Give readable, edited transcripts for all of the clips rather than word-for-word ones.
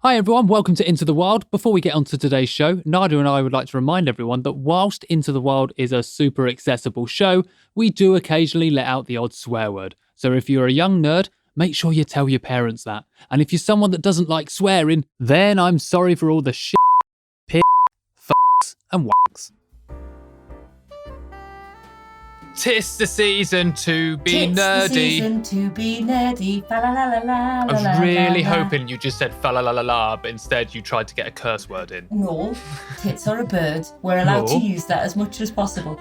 Hi everyone, welcome to Into the Wild. Before we get on to today's show, Nadia and I would like to remind everyone that whilst Into the Wild is a super accessible show, we do occasionally let out the odd swear word. So if you're a young nerd, make sure you tell your parents that. And if you're someone that doesn't like swearing, then I'm sorry for all the shit, piss, fucks and whacks. 'Tis the season to be Tis nerdy. The season to be nerdy. Fa la la la la. I was really hoping you just said fa la la la la, but instead you tried to get a curse word in. No, tits are a bird. We're allowed to use that as much as possible.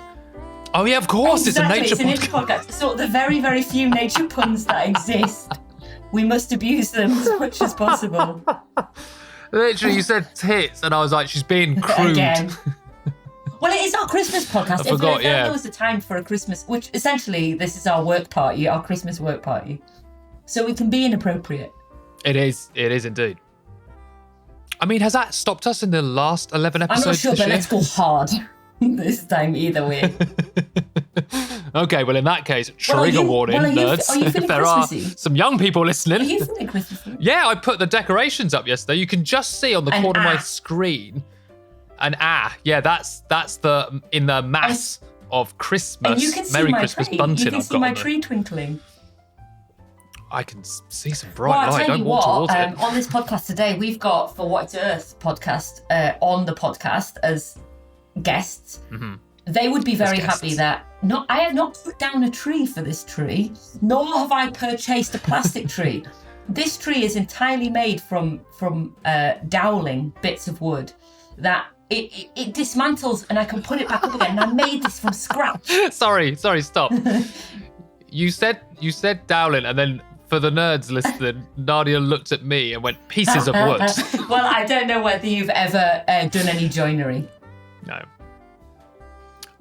Oh yeah, of course, Exactly, it's a nature podcast. So the very, very few nature puns that exist, we must abuse them as much as possible. Literally, you said tits, and I was like, she's being crude. Again. Well, it is our Christmas podcast. I forgot, if there was a time for a Christmas, which essentially this is our work party, our Christmas work party. So we can be inappropriate. It is indeed. I mean, has that stopped us in the last 11 episodes? I'm not sure, but let's go hard this time either way. Okay, well, in that case, trigger warning, nerds. Are you feeling there Christmassy? are some young people listening. Are you feeling Christmassy? Yeah, I put the decorations up yesterday. You can just see on the corner of my screen. Yeah, that's the in the mass of Christmas. And you can see Merry my Christmas tree. bunting. You can I've see got my on tree twinkling. I can see some bright light. I'll tell Don't you walk towards it. On this podcast today, we've got For What It's Earth podcast on the podcast as guests. Mm-hmm. They would be very happy that I have not put down a tree for this tree, nor have I purchased a plastic tree. This tree is entirely made from doweling bits of wood that it dismantles and I can put it back up again. And I made this from scratch. Sorry, stop. You said dowling, and then for the nerds listening, Nadia looked at me and went, pieces of wood. Well, I don't know whether you've ever done any joinery.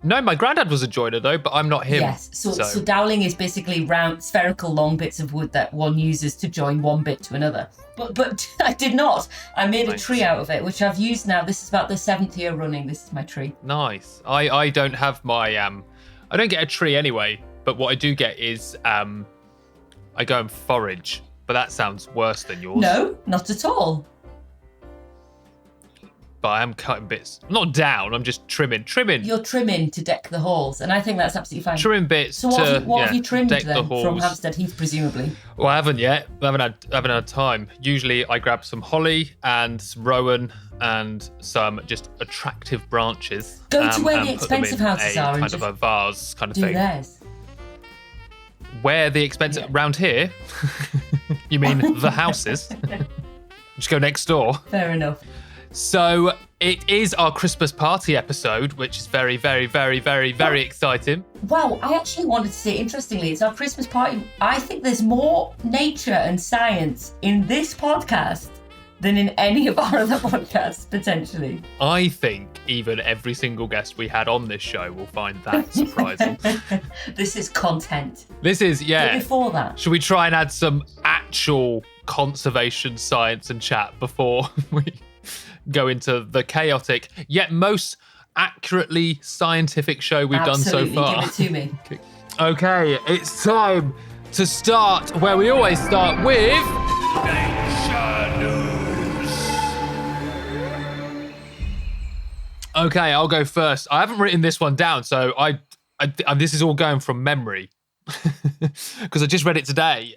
No, my granddad was a joiner though, but I'm not him. Yes, so doweling is basically round, spherical, long bits of wood that one uses to join one bit to another. But I did not. I made a tree out of it, which I've used now. This is about the 7th year running. This is my tree. Nice. I don't have my I don't get a tree anyway, but what I do get is I go and forage. But that sounds worse than yours. No, not at all. But I am cutting bits. Not down, I'm just trimming. You're trimming to deck the halls, and I think that's absolutely fine. Trimming bits so what have you trimmed deck then the halls. from Hampstead Heath, presumably? Well, I haven't yet. I haven't had time. Usually I grab some holly and some rowan and some just attractive branches. Go to where and the expensive houses are and kind of a vase kind of thing. Theirs. Where the expensive... Round here? You mean the houses? Just go next door. Fair enough. So it is our Christmas party episode, which is very, very, very, very, very exciting. Wow, I actually wanted to say, interestingly, it's our Christmas party. I think there's more nature and science in this podcast than in any of our other podcasts, potentially. I think even every single guest we had on this show will find that surprising. This is content. This is, yeah. But before that, should we try and add some actual conservation science and chat before we go into the chaotic yet most accurately scientific show we've done so far? Give it to me. Okay, it's time to start where we always start with Nature News. Okay, I'll go first. I haven't written this one down, so I this is all going from memory because I just read it today.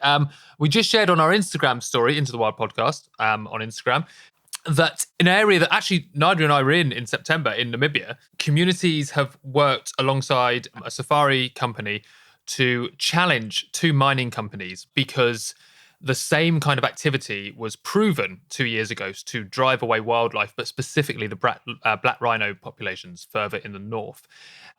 We just shared on our Instagram story, Into the Wild Podcast, on Instagram, that an area that actually Nadia and I were in September in Namibia, communities have worked alongside a safari company to challenge 2 mining companies because the same kind of activity was proven 2 years ago to drive away wildlife, but specifically the black rhino populations further in the north.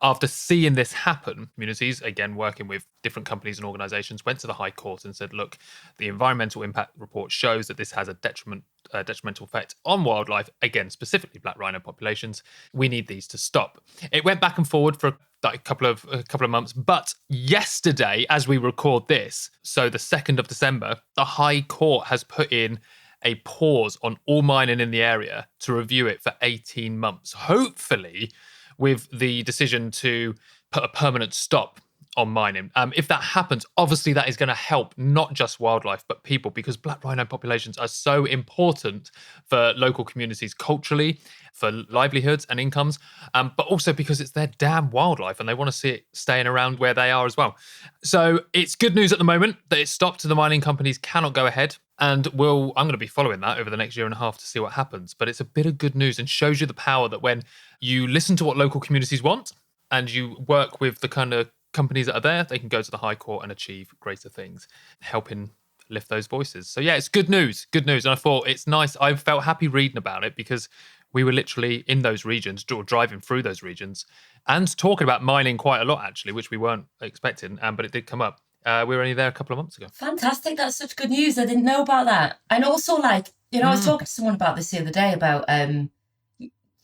After seeing this happen, communities, again working with different companies and organisations, went to the High Court and said, look, the environmental impact report shows that this has a detrimental effect on wildlife, again, specifically black rhino populations. We need these to stop. It went back and forward for a couple of months, but yesterday, as we record this, so the 2nd of December, the High Court has put in a pause on all mining in the area to review it for 18 months, hopefully with the decision to put a permanent stop on mining. If that happens, obviously that is going to help not just wildlife, but people, because black rhino populations are so important for local communities culturally, for livelihoods and incomes, but also because it's their damn wildlife and they want to see it staying around where they are as well. So it's good news at the moment that it's stopped. The mining companies cannot go ahead. And I'm going to be following that over the next year and a half to see what happens. But it's a bit of good news and shows you the power that when you listen to what local communities want and you work with the kind of companies that are there, they can go to the High Court and achieve greater things, helping lift those voices. So yeah, it's good news. And I thought it's nice. I felt happy reading about it because we were literally in those regions, or driving through those regions and talking about mining quite a lot, actually, which we weren't expecting, but it did come up. We were only there a couple of months ago. Fantastic. That's such good news. I didn't know about that. And also, I was talking to someone about this the other day about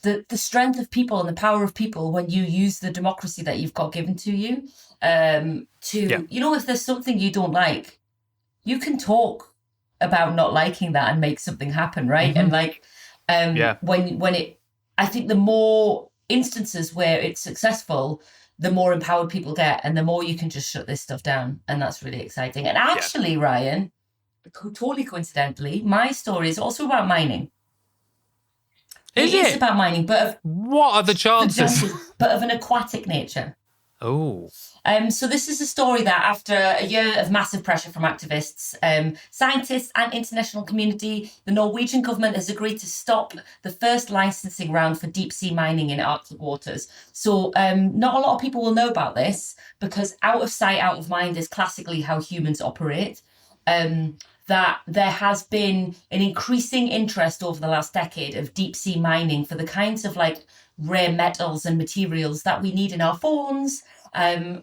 the strength of people and the power of people when you use the democracy that you've got given to you if there's something you don't like, you can talk about not liking that and make something happen, right? And when it, I think the more instances where it's successful, the more empowered people get and the more you can just shut this stuff down. And that's really exciting. And actually, Ryan, totally coincidentally, my story is also about mining. It is about mining, but what are the chances? But of an aquatic nature. Oh. So this is a story that after a year of massive pressure from activists, scientists and international community, the Norwegian government has agreed to stop the first licensing round for deep sea mining in Arctic waters. So not a lot of people will know about this because out of sight, out of mind is classically how humans operate. That there has been an increasing interest over the last decade of deep sea mining for the kinds of rare metals and materials that we need in our phones,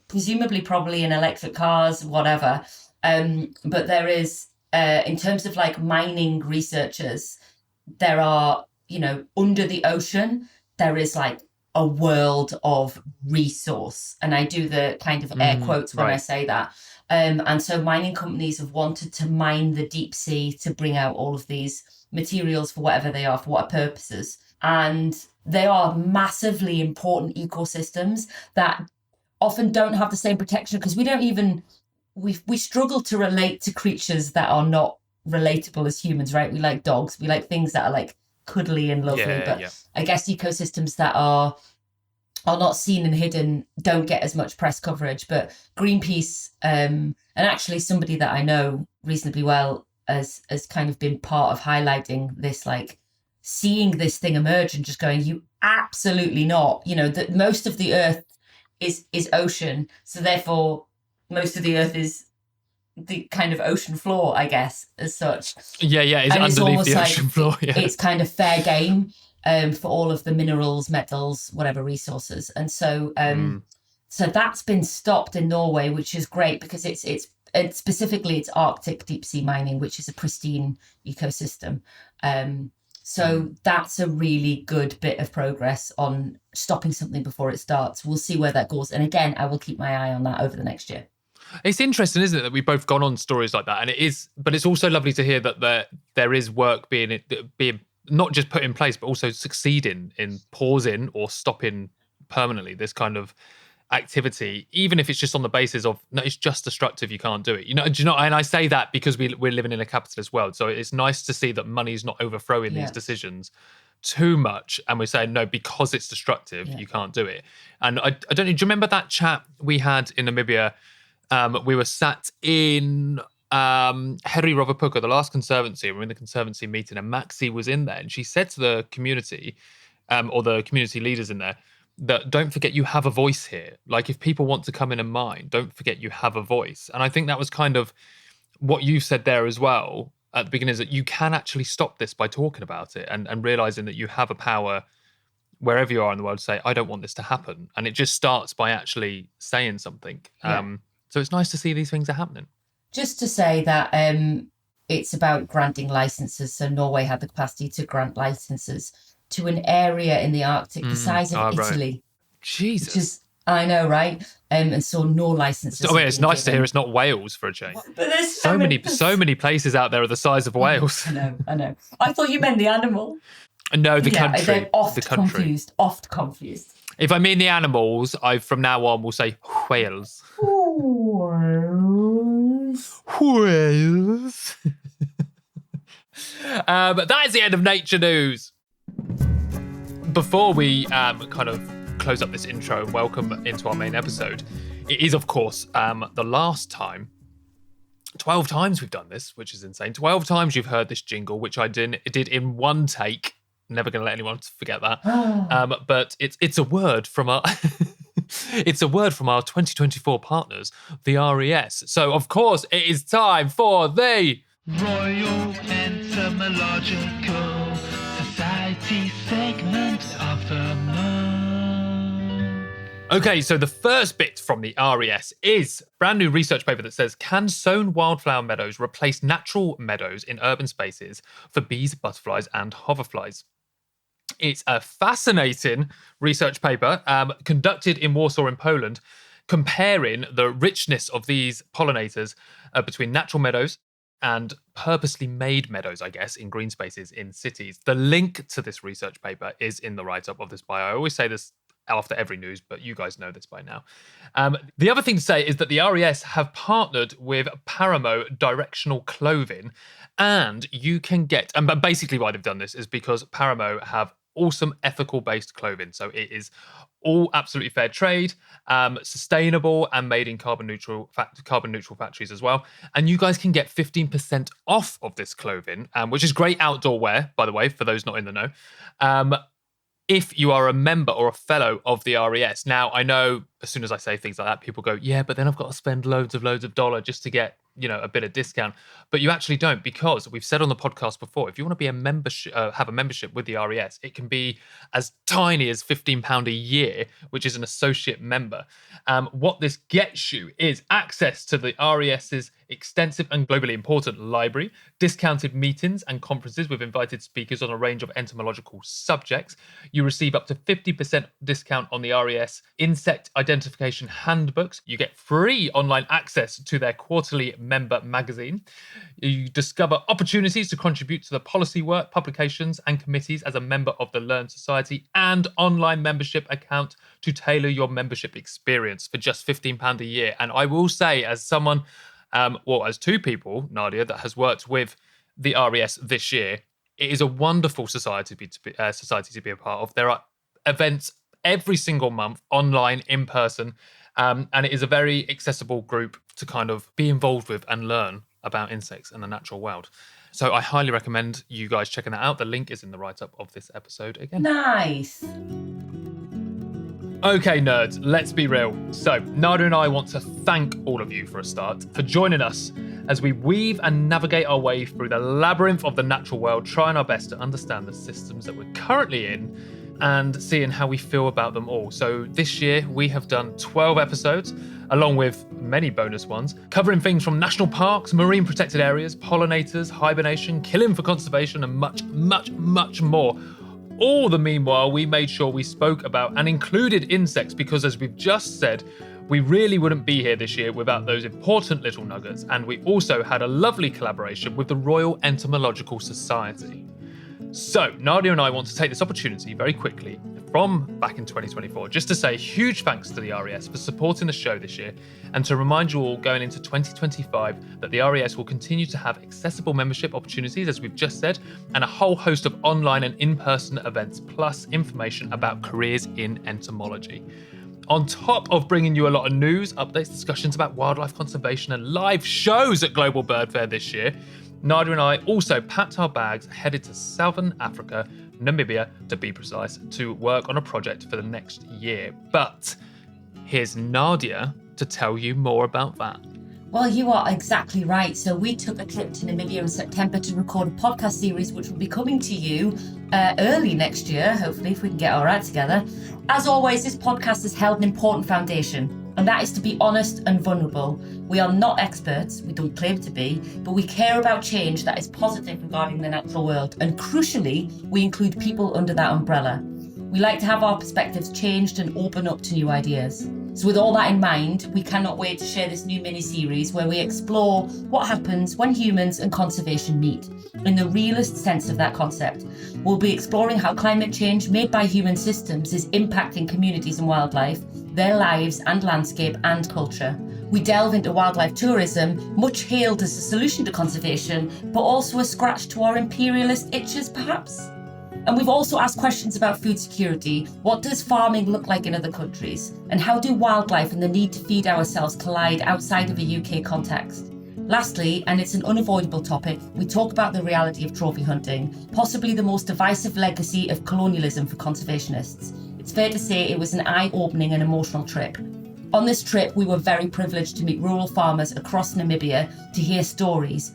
presumably probably in electric cars, whatever. But there is, in terms of mining researchers, there are, under the ocean, there is a world of resource. And I do the kind of air quotes when I say that. And so mining companies have wanted to mine the deep sea to bring out all of these materials for whatever they are, for what purposes. And they are massively important ecosystems that often don't have the same protection because we struggle to relate to creatures that are not relatable as humans, right? We like dogs, we like things that are cuddly and lovely, I guess ecosystems that are not seen and hidden don't get as much press coverage. But Greenpeace, and actually somebody that I know reasonably well has kind of been part of highlighting this, seeing this thing emerge and just going, you absolutely not. That most of the earth is ocean. So therefore, most of the earth is the kind of ocean floor, I guess, as such. Yeah, it's and underneath the ocean floor. Yeah. It's kind of fair game. For all of the minerals, metals, whatever resources. And so so that's been stopped in Norway, which is great because it's specifically it's Arctic deep sea mining, which is a pristine ecosystem. So that's a really good bit of progress on stopping something before it starts. We'll see where that goes. And again, I will keep my eye on that over the next year. It's interesting, isn't it, that we've both gone on stories like that. And it is, but it's also lovely to hear that there is work being not just put in place, but also succeeding in pausing or stopping permanently this kind of activity, even if it's just on the basis of, no, it's just destructive, you can't do it. Do you know? And I say that because we're living in a capitalist world. So it's nice to see that money's not overthrowing these decisions too much. And we're saying, no, because it's destructive, you can't do it. And I don't know, do you remember that chat we had in Namibia? We were sat in Heri Rovapuka, the last conservancy, and we're in the conservancy meeting, and Maxi was in there, and she said to the community, or the community leaders in there, that don't forget you have a voice here. If people want to come in and mine, don't forget you have a voice. And I think that was kind of what you said there as well at the beginning, is that you can actually stop this by talking about it and realizing that you have a power wherever you are in the world to say, I don't want this to happen. And it just starts by actually saying something. So it's nice to see these things are happening. Just to say that it's about granting licenses. So Norway had the capacity to grant licenses to an area in the Arctic the size of Italy. Right. Jesus. Which is, I know, right? And so no licenses. It's nice to hear it's not Wales for a change. But there's so many places out there are the size of Wales. I know. I thought you meant the animal. No, the country. They're oft confused. If I mean the animals, I from now on will say whales. Whales. That is the end of Nature News. Before we kind of close up this intro and welcome into our main episode, it is, of course, the last time. 12 times we've done this, which is insane. 12 times you've heard this jingle, which I did in one take. Never going to let anyone forget that. But it's a word from our it's a word from our 2024 partners, the RES. So of course it is time for the Royal Entomological Society segment of the month. Okay, so the first bit from the RES is a brand new research paper that says, can sown wildflower meadows replace natural meadows in urban spaces for bees, butterflies, and hoverflies? It's a fascinating research paper conducted in Warsaw in Poland, comparing the richness of these pollinators between natural meadows and purposely made meadows, I guess, in green spaces in cities. The link to this research paper is in the write-up of this bio. I always say this after every news, but you guys know this by now. The other thing to say is that the RES have partnered with Paramo Directional Clothing, and you can get, and basically why they've done this is because Paramo have awesome ethical-based clothing. So it is all absolutely fair trade, sustainable, and made in carbon neutral factories as well. And you guys can get 15% off of this clothing, which is great outdoor wear, by the way, for those not in the know. If you are a member or a fellow of the RES. Now, I know as soon as I say things like that, people go, yeah, but then I've got to spend loads of dollars just to get, a bit of discount. But you actually don't, because we've said on the podcast before, if you want to be a membership, have a membership with the RES, it can be as tiny as £15 a year, which is an associate member. What this gets you is access to the RES's extensive and globally important library, discounted meetings and conferences with invited speakers on a range of entomological subjects. You receive up to 50% discount on the RES insect identification handbooks. You get free online access to their quarterly member magazine. You discover opportunities to contribute to the policy work, publications and committees as a member of the Learn Society, and online membership account to tailor your membership experience for just £15 a year. And I will say, as someone, as two people, Nadia, that has worked with the RES this year, it is a wonderful society to be a part of. There are events every single month, online, in person, and it is a very accessible group to kind of be involved with and learn about insects and the natural world. So I highly recommend you guys checking that out. The link is in the write-up of this episode again. Nice. Okay, nerds, let's be real. So, Nadia and I want to thank all of you for a start, for joining us as we weave and navigate our way through the labyrinth of the natural world, trying our best to understand the systems that we're currently in and seeing how we feel about them all. So this year we have done 12 episodes, along with many bonus ones, covering things from national parks, marine protected areas, pollinators, hibernation, killing for conservation, and much, much, much more. All the meanwhile, we made sure we spoke about and included insects because, as we've just said, we really wouldn't be here this year without those important little nuggets. And we also had a lovely collaboration with the Royal Entomological Society. So, Nadia and I want to take this opportunity very quickly from back in 2024 just to say huge thanks to the RES for supporting the show this year, and to remind you all going into 2025 that the RES will continue to have accessible membership opportunities, as we've just said, and a whole host of online and in-person events, plus information about careers in entomology. On top of bringing you a lot of news, updates, discussions about wildlife conservation, and live shows at Global Bird Fair this year, Nadia and I also packed our bags, headed to Southern Africa, Namibia to be precise, to work on a project for the next year. But here's Nadia to tell you more about that. Well, you are exactly right. So we took a trip to Namibia in September to record a podcast series, which will be coming to you early next year, hopefully, if we can get our act together. As always, this podcast has held an important foundation, and that is to be honest and vulnerable. We are not experts, we don't claim to be, but we care about change that is positive regarding the natural world. And crucially, we include people under that umbrella. We like to have our perspectives changed and open up to new ideas. So with all that in mind, we cannot wait to share this new mini-series where we explore what happens when humans and conservation meet, in the realist sense of that concept. We'll be exploring how climate change made by human systems is impacting communities and wildlife, their lives and landscape and culture. We delve into wildlife tourism, much hailed as a solution to conservation, but also a scratch to our imperialist itches, perhaps. And we've also asked questions about food security. What does farming look like in other countries? And how do wildlife and the need to feed ourselves collide outside of a UK context? Lastly, and it's an unavoidable topic, we talk about the reality of trophy hunting, possibly the most divisive legacy of colonialism for conservationists. It's fair to say it was an eye-opening and emotional trip. On this trip, we were very privileged to meet rural farmers across Namibia to hear stories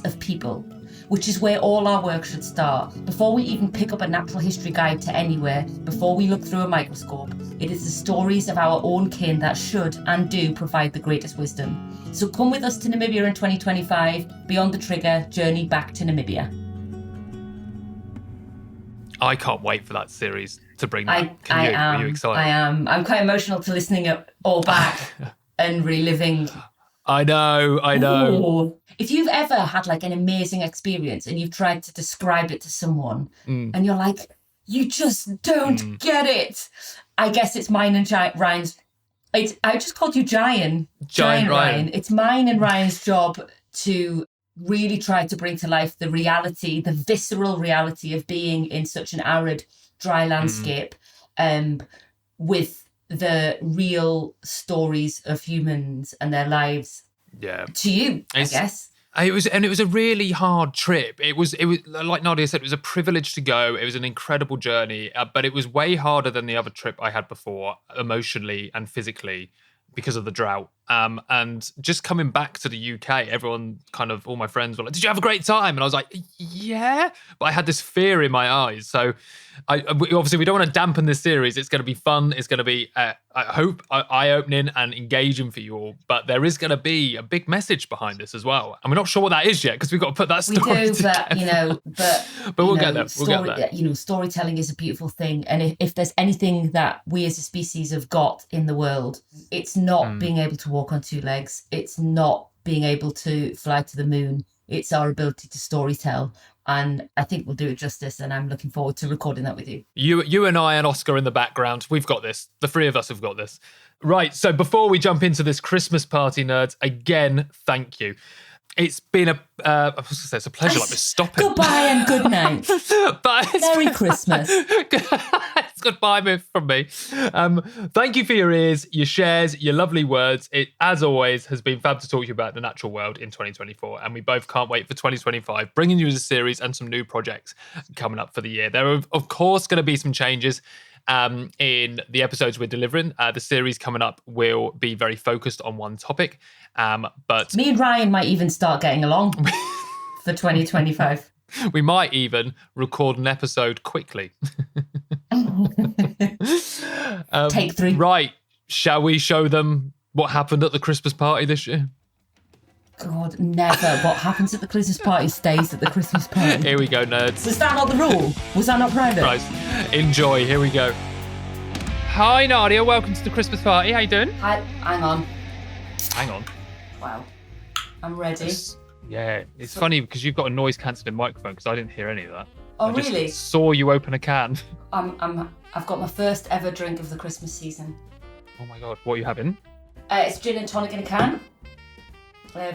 of people, which is where all our work should start. Before we even pick up a natural history guide to anywhere, before we look through a microscope, it is the stories of our own kin that should and do provide the greatest wisdom. So come with us to Namibia in 2025, Beyond the Trigger, Journey Back to Namibia. I can't wait for that series to bring that. Are you excited? I am. I'm quite emotional to listening it all back and reliving. I know. Ooh. If you've ever had like an amazing experience and you've tried to describe it to someone and you're like, you just don't get it. I guess it's mine and Ryan's. I just called you Giant Ryan. It's mine and Ryan's job to really try to bring to life the reality, the visceral reality of being in such an arid, dry landscape, with the real stories of humans and their lives. Yeah. To you, I guess. It was a really hard trip. It was like Nadia said, it was a privilege to go. It was an incredible journey, but it was way harder than the other trip I had before, emotionally and physically, because of the drought. And just coming back to the UK, everyone all my friends were like, did you have a great time? And I was like, yeah, but I had this fear in my eyes. So obviously we don't want to dampen this series. It's going to be fun. It's going to be, I hope, eye-opening and engaging for you all. But there is going to be a big message behind this as well. And we're not sure what that is yet because we've got to put that story together. But we'll get there. We'll get there. Storytelling is a beautiful thing. And if there's anything that we as a species have got in the world, it's not being able to walk on two legs. It's not being able to fly to the moon. It's our ability to storytell. And I think we'll do it justice, and I'm looking forward to recording that with you. You and I and Oscar in the background, we've got this. The three of us have got this. Right, so before we jump into this Christmas party, nerds, again, thank you. It's been I was going to say it's a pleasure, like we're stopping. Goodbye and good night. Merry Christmas. It's goodbye from me. Thank you for your ears, your shares, your lovely words. It, as always, has been fab to talk to you about the natural world in 2024. And we both can't wait for 2025, bringing you a series and some new projects coming up for the year. There are, of course, going to be some changes in the episodes we're delivering. The series coming up will be very focused on one topic. But me and Ryan might even start getting along for 2025. We might even record an episode quickly. Take 3. Right. Shall we show them what happened at the Christmas party this year? God, never. What happens at the Christmas party stays at the Christmas party. Here we go, nerds. Was that not the rule? Was that not private? Right. Enjoy. Here we go. Hi, Nadia. Welcome to the Christmas party. How you doing? Hi. Hang on. Hang on. Wow. I'm ready. It's funny because you've got a noise-cancelling microphone because I didn't hear any of that. Oh, I just really? Saw you open a can. I've got my first ever drink of the Christmas season. Oh my God, what are you having? It's gin and tonic in a can.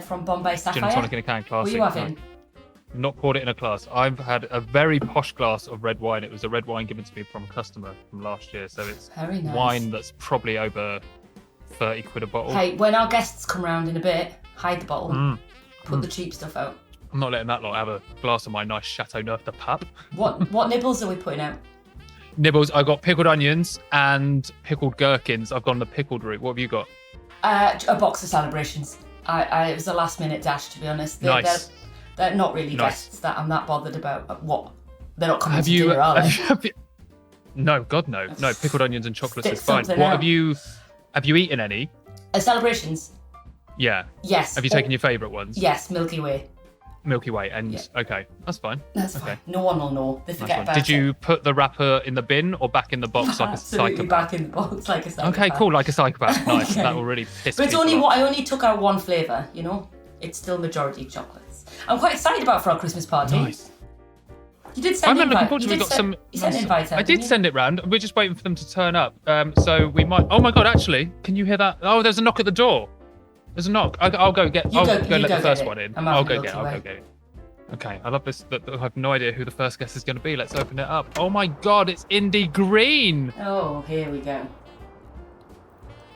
From Bombay Sapphire. Gin and tonic in a can, classic. What are you having? Not poured it in a glass. I've had a very posh glass of red wine. It was a red wine given to me from a customer from last year. So it's very nice. Wine that's probably over 30 quid a bottle. Hey, when our guests come round in a bit, hide the bottle. Put the cheap stuff out. I'm not letting that lot have a glass of my nice Chateau Neuf de Pape. What nibbles are we putting out? Nibbles, I got pickled onions and pickled gherkins. I've gone the pickled route. What have you got? A box of celebrations. It was a last minute dash, to be honest. Nice. They're not really guests that I'm that bothered about what. They're not coming to dinner, are they? No, God no. No, pickled onions and chocolates Stick is fine. something What out. have you eaten any? Celebrations? Yeah. Yes. Have you taken your favourite ones? Yes, Milky Way. Milky Way, and Yeah. Okay, that's fine. That's okay. fine. No one will know. They Nice forget one. about Did you put the wrapper in the bin or back in the box like a Absolutely psychopath? back in the box like a psychopath. Okay, cool, like a psychopath. Nice. Okay. That will really piss But it's people only off. what I only took out one flavour, you know? It's still majority chocolates. I'm quite excited about for our Christmas party. Nice. You did send I'm an looking invite. forward to it. We've got some. You sent an invite out, I didn't did you? send it round. We're just waiting for them to turn up. So we might. Oh my God! Actually, can you hear that? Oh, there's a knock at the door. There's a knock. I'll go get. I'll go let the first one in. I'll go get it. Okay, I love this. I have no idea who the first guest is going to be. Let's open it up. Oh my God, it's Indy Green. Oh, here we go.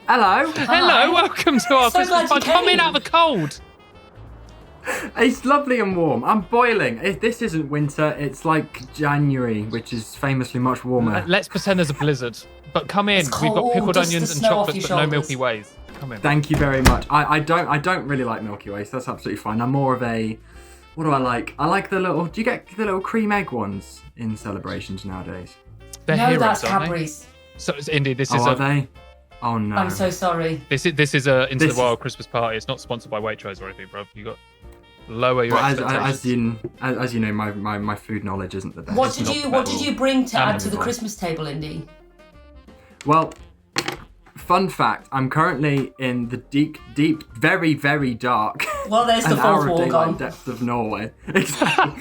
Hello. Hello, welcome to our Christmas party. Come in out of the cold. It's lovely and warm. I'm boiling. This isn't winter. It's like January, which is famously much warmer. Let's pretend there's a blizzard. But come in. We've got pickled onions and chocolates, but no Milky Ways. Come in. Thank you very much. I don't really like Milky Ways. That's absolutely fine. I'm more of a. What do I like? I like the little. Do you get the little cream egg ones in celebrations nowadays? They're no, heroes, that's aren't Cadbury's. So it's Indy. This is are they? Oh no. I'm so sorry. This is a Into the Wild Christmas party. It's not sponsored by Waitrose or anything, bro. You got lower your expectations. As you know, my food knowledge isn't the best. What did you bring to add to the Christmas table, Indy? Well, fun fact: I'm currently in the deep, very, very dark. Well, there's the fourth wall gone. Depths of Norway. Exactly.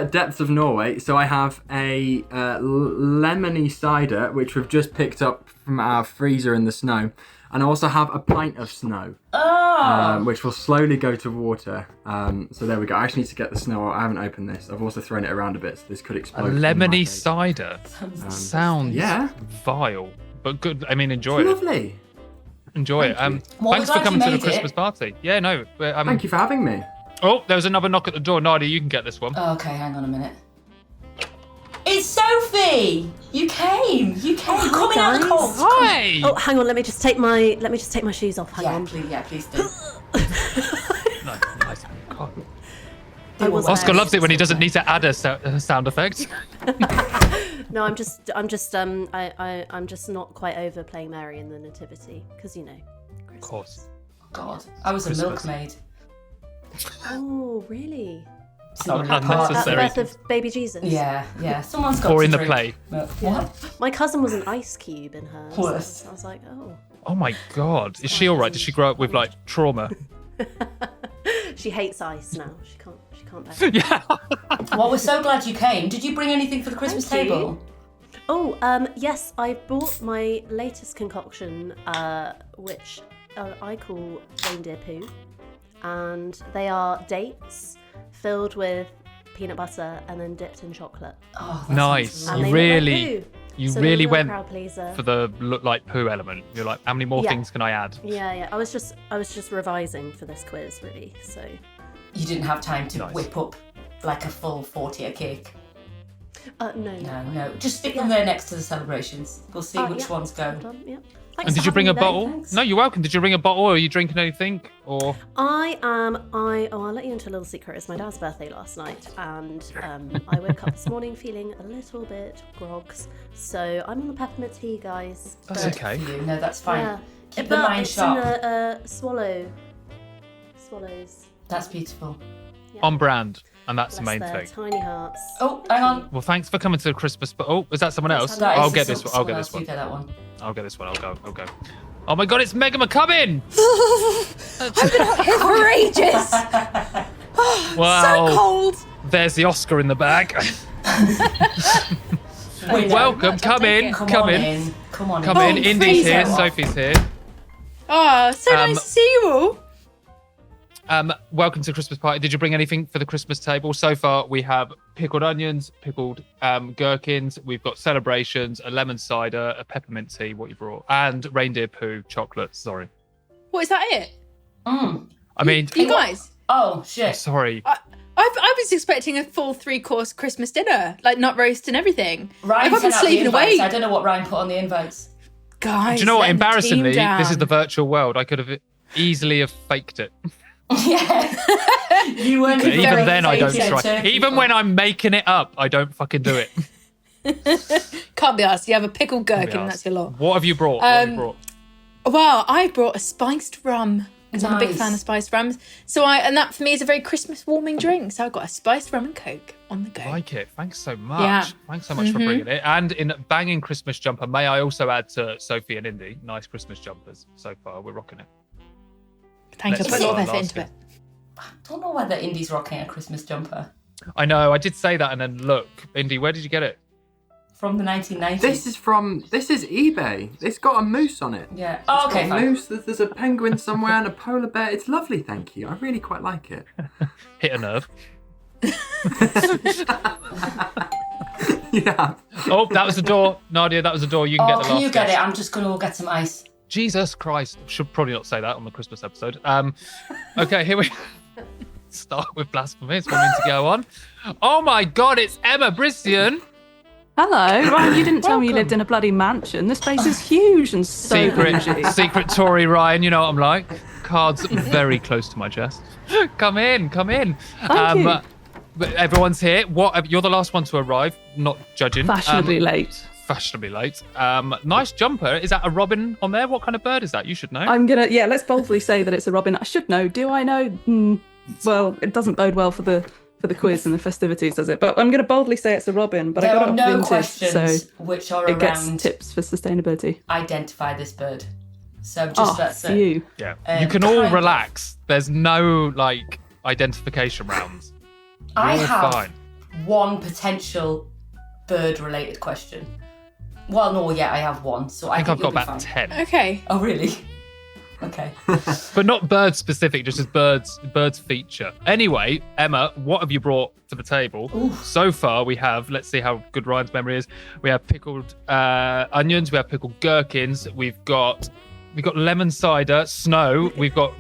Depths of Norway. So I have a lemony cider, which we've just picked up from our freezer in the snow, and I also have a pint of snow, which will slowly go to water. So there we go. I actually need to get the snow. I haven't opened this. I've also thrown it around a bit, so this could explode. A lemony cider sounds vile, but good. I mean, enjoy it. Lovely. Enjoy it. Thanks for coming to the Christmas party. Yeah, no. Thank you for having me. Oh, there was another knock at the door. Nadia, you can get this one. Oh, okay, hang on a minute. It's Sophie. You came. Oh, Coming out of the cold. Hi. Oh, hang on. Let me just take my shoes off. Hang on. Please do. Nice. God. Oscar loves it when he doesn't need to add a sound effect. No, I'm just not quite over playing Mary in the Nativity because Christmas. Of course. God, I was a milkmaid. Oh, really? Unnecessary. At the birth of baby Jesus. Yeah. Someone's got. Or to in the drink. play. What? My cousin was an ice cube in hers. Worse. I was like, oh. Oh my God. Is she all right? Did she grow up with trauma? She hates ice now. She can't bear it. Yeah. Well, we're so glad you came. Did you bring anything for the Christmas table? Oh, yes, I bought my latest concoction, which I call reindeer poo, and they are dates filled with peanut butter and then dipped in chocolate. Oh, nice. And You really went for the look like poo element. You're like, how many more things can I add? Yeah. I was just revising for this quiz, really. So you didn't have time to whip up like a full 40 cake. No. Just stick them there next to the celebrations. We'll see which ones go. Yeah. And did you bring a bottle? Thanks. No, you're welcome. Did you bring a bottle, or are you drinking anything? Or I'll let you into a little secret. It's my dad's birthday last night, and I woke up this morning feeling a little bit grogs. So I'm on the peppermint tea, guys. That's okay. No, that's fine. Yeah. Keep the mind sharp. It's in swallows. That's beautiful. Yeah. on brand, and that's Bless the main their thing. tiny hearts. Oh, hang on. Well, thanks for coming to the Christmas. But is that someone else? That is I'll get this one. I'll get this You one. get that one. I'll get this one. I'll go. Oh my God, it's Megan McCubbin! I've been out here for ages. Wow. So cold. There's the Oscar in the bag. Welcome. Come in. Come in. Come in. Indy's here. freezing. Sophie's here. Oh, so nice to see you all. Welcome to the Christmas party. Did you bring anything for the Christmas table? So far, we have pickled onions, pickled gherkins. We've got celebrations, a lemon cider, a peppermint tea, what you brought, and reindeer poo chocolate. Sorry. What, is that it? I mean, You guys? Oh, shit. sorry. I was expecting a full 3-course Christmas dinner, like nut roast and everything. Ryan I've been sent out the sleeping invites. away. I don't know what Ryan put on the invites. Guys, Do you know what? let the team Embarrassingly, down. this is the virtual world. I could have easily have faked it. Yeah. You weren't But even then, I don't fake try. turkey Even for- when I'm making it up, I don't fucking do it. Can't be asked. You have a pickled Can't be gherkin, and that's asked. your lot. What have you brought? What have you brought? Well, I brought a spiced rum because I'm a big Nice. fan of spiced rums. And that for me is a very Christmas warming drink. So I got a spiced rum and Coke on the go. Like it. Thanks so much. Yeah. Thanks so much for bringing it. And in banging Christmas jumper, may I also add to Sophie and Indy, nice Christmas jumpers so far. We're rocking it. Thank you. I Let's put a lot of see. effort into it. I don't know whether Indy's rocking a Christmas jumper. I know. I did say that, and then look, Indy, where did you get it? from the 1990s. This is eBay. It's got a moose on it. Yeah. Oh, okay, It's got a fine. moose. There's a penguin somewhere and a polar bear. It's lovely, thank you. I really quite like it. Hit a nerve. Yeah. Oh, that was the door. Nadia, that was the door. You can get the last Can you get guess. it? I'm just going to go get some ice. Jesus Christ. Should probably not say that on the Christmas episode. Okay, here we start with blasphemy. It's wanting to go on. Oh my God, it's Emma Bristian. Hello. Ryan, you didn't tell me you lived in a bloody mansion. This place is huge and so bougie. Secret Tory Ryan, you know what I'm like. Cards very close to my chest. Come in. Thank you. But everyone's here. You're the last one to arrive, not judging. Fashionably late. Fashionably late. Nice jumper. Is that a robin on there? What kind of bird is that? You should know. Let's boldly say that it's a robin. I should know. Do I know? Well, it doesn't bode well for the quiz and the festivities, does it? But I'm going to boldly say it's a robin. But There I got are it off no Vinted, questions so which are it gets around tips for sustainability. identify this bird. So just that's it. you. Yeah. You can all kind of. relax. There's no identification rounds. I You're have fine. one potential bird-related question. Well, no, yeah, I have one. So I think I've got you'll be about fine. 10. Okay. Oh, really? Okay. But not bird specific, just as birds feature. Anyway, Emma, what have you brought to the table? Oof. So far we have, let's see how good Ryan's memory is. We have pickled onions, we have pickled gherkins, we've got lemon cider, snow, we've got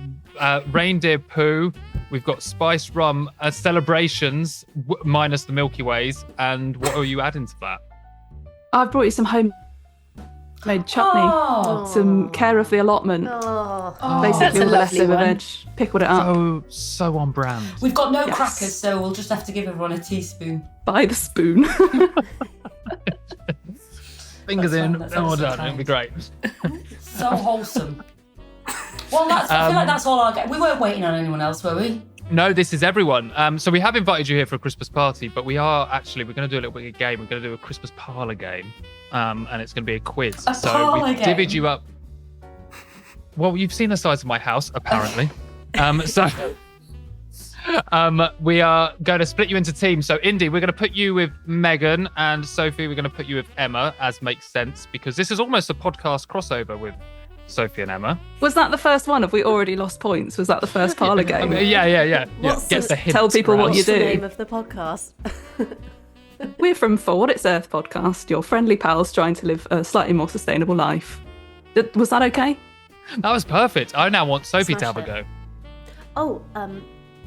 reindeer poo, we've got spiced rum, celebrations minus the Milky Ways, and what are you adding to that? I've brought you some homemade chutney. Oh. Some care of the allotment. Oh, Basically, That's a all the lovely leftover one. veg. Pickled it up So on brand. We've got no Yes. crackers, so we'll just have to give everyone a teaspoon. by the spoon. Fingers That's in, fine, that's all also done. kind. It'll be great. So wholesome. Well, I feel like that's all I'll get. We weren't waiting on anyone else, were we? No, this is everyone. So we have invited you here for a Christmas party, but we're going to do a little bit of a game. We're going to do a Christmas parlor game, and it's going to be a quiz. A so parlour we've game? divvied you up. Well, you've seen the size of my house, apparently. We are going to split you into teams. So, Indy, we're going to put you with Megan, and Sophie, we're going to put you with Emma, as makes sense, because this is almost a podcast crossover with Sophie and Emma. Was that the first one? Have we already lost points? Was that the first parlour game? Yeah. What's Gets the hint. Tell people what you what's the do. name of the podcast? We're from For What It's Earth podcast, your friendly pals trying to live a slightly more sustainable life. Was that okay? That was perfect. I now want Sophie to Smash have a it. go. Oh,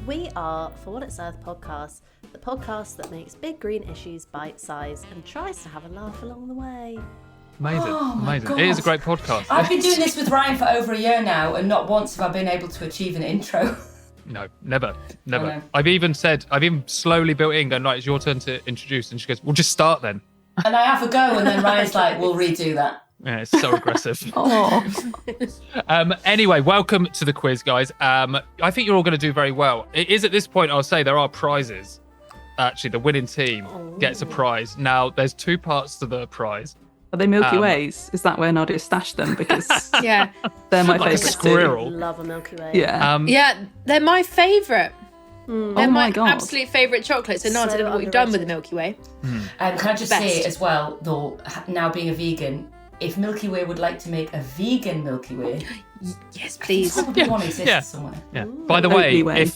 we are For What It's Earth podcast, the podcast that makes big green issues bite-sized and tries to have a laugh along the way. Amazing. Oh my Amazing. It is a God. great podcast. I've been doing this with Ryan for over a year now, and not once have I been able to achieve an intro. No, never. I know. I've even slowly built in, going, right, it's your turn to introduce. And she goes, well, just start then. And I have a go, and then Ryan's like, we'll redo that. Yeah, it's so aggressive. Oh, Anyway, welcome to the quiz, guys. I think you're all going to do very well. It is at this point, I'll say, there are prizes. Actually, the winning team gets a prize. Now, there's two parts to the prize. are they Milky Ways? Is that where Nadia stashed them? Because Yeah. they're my Like a favourite. squirrel. Love a Milky Way. Yeah. Yeah, they're my favourite. They're Oh my God. absolute favourite chocolate. So, Nod, I don't know what you've done with the Milky Way. Can I just Best. say as well, though, now being a vegan, if Milky Way would like to make a vegan Milky Way, Yes, please. probably one exists yeah. somewhere. Yeah. By the way, Milky Way.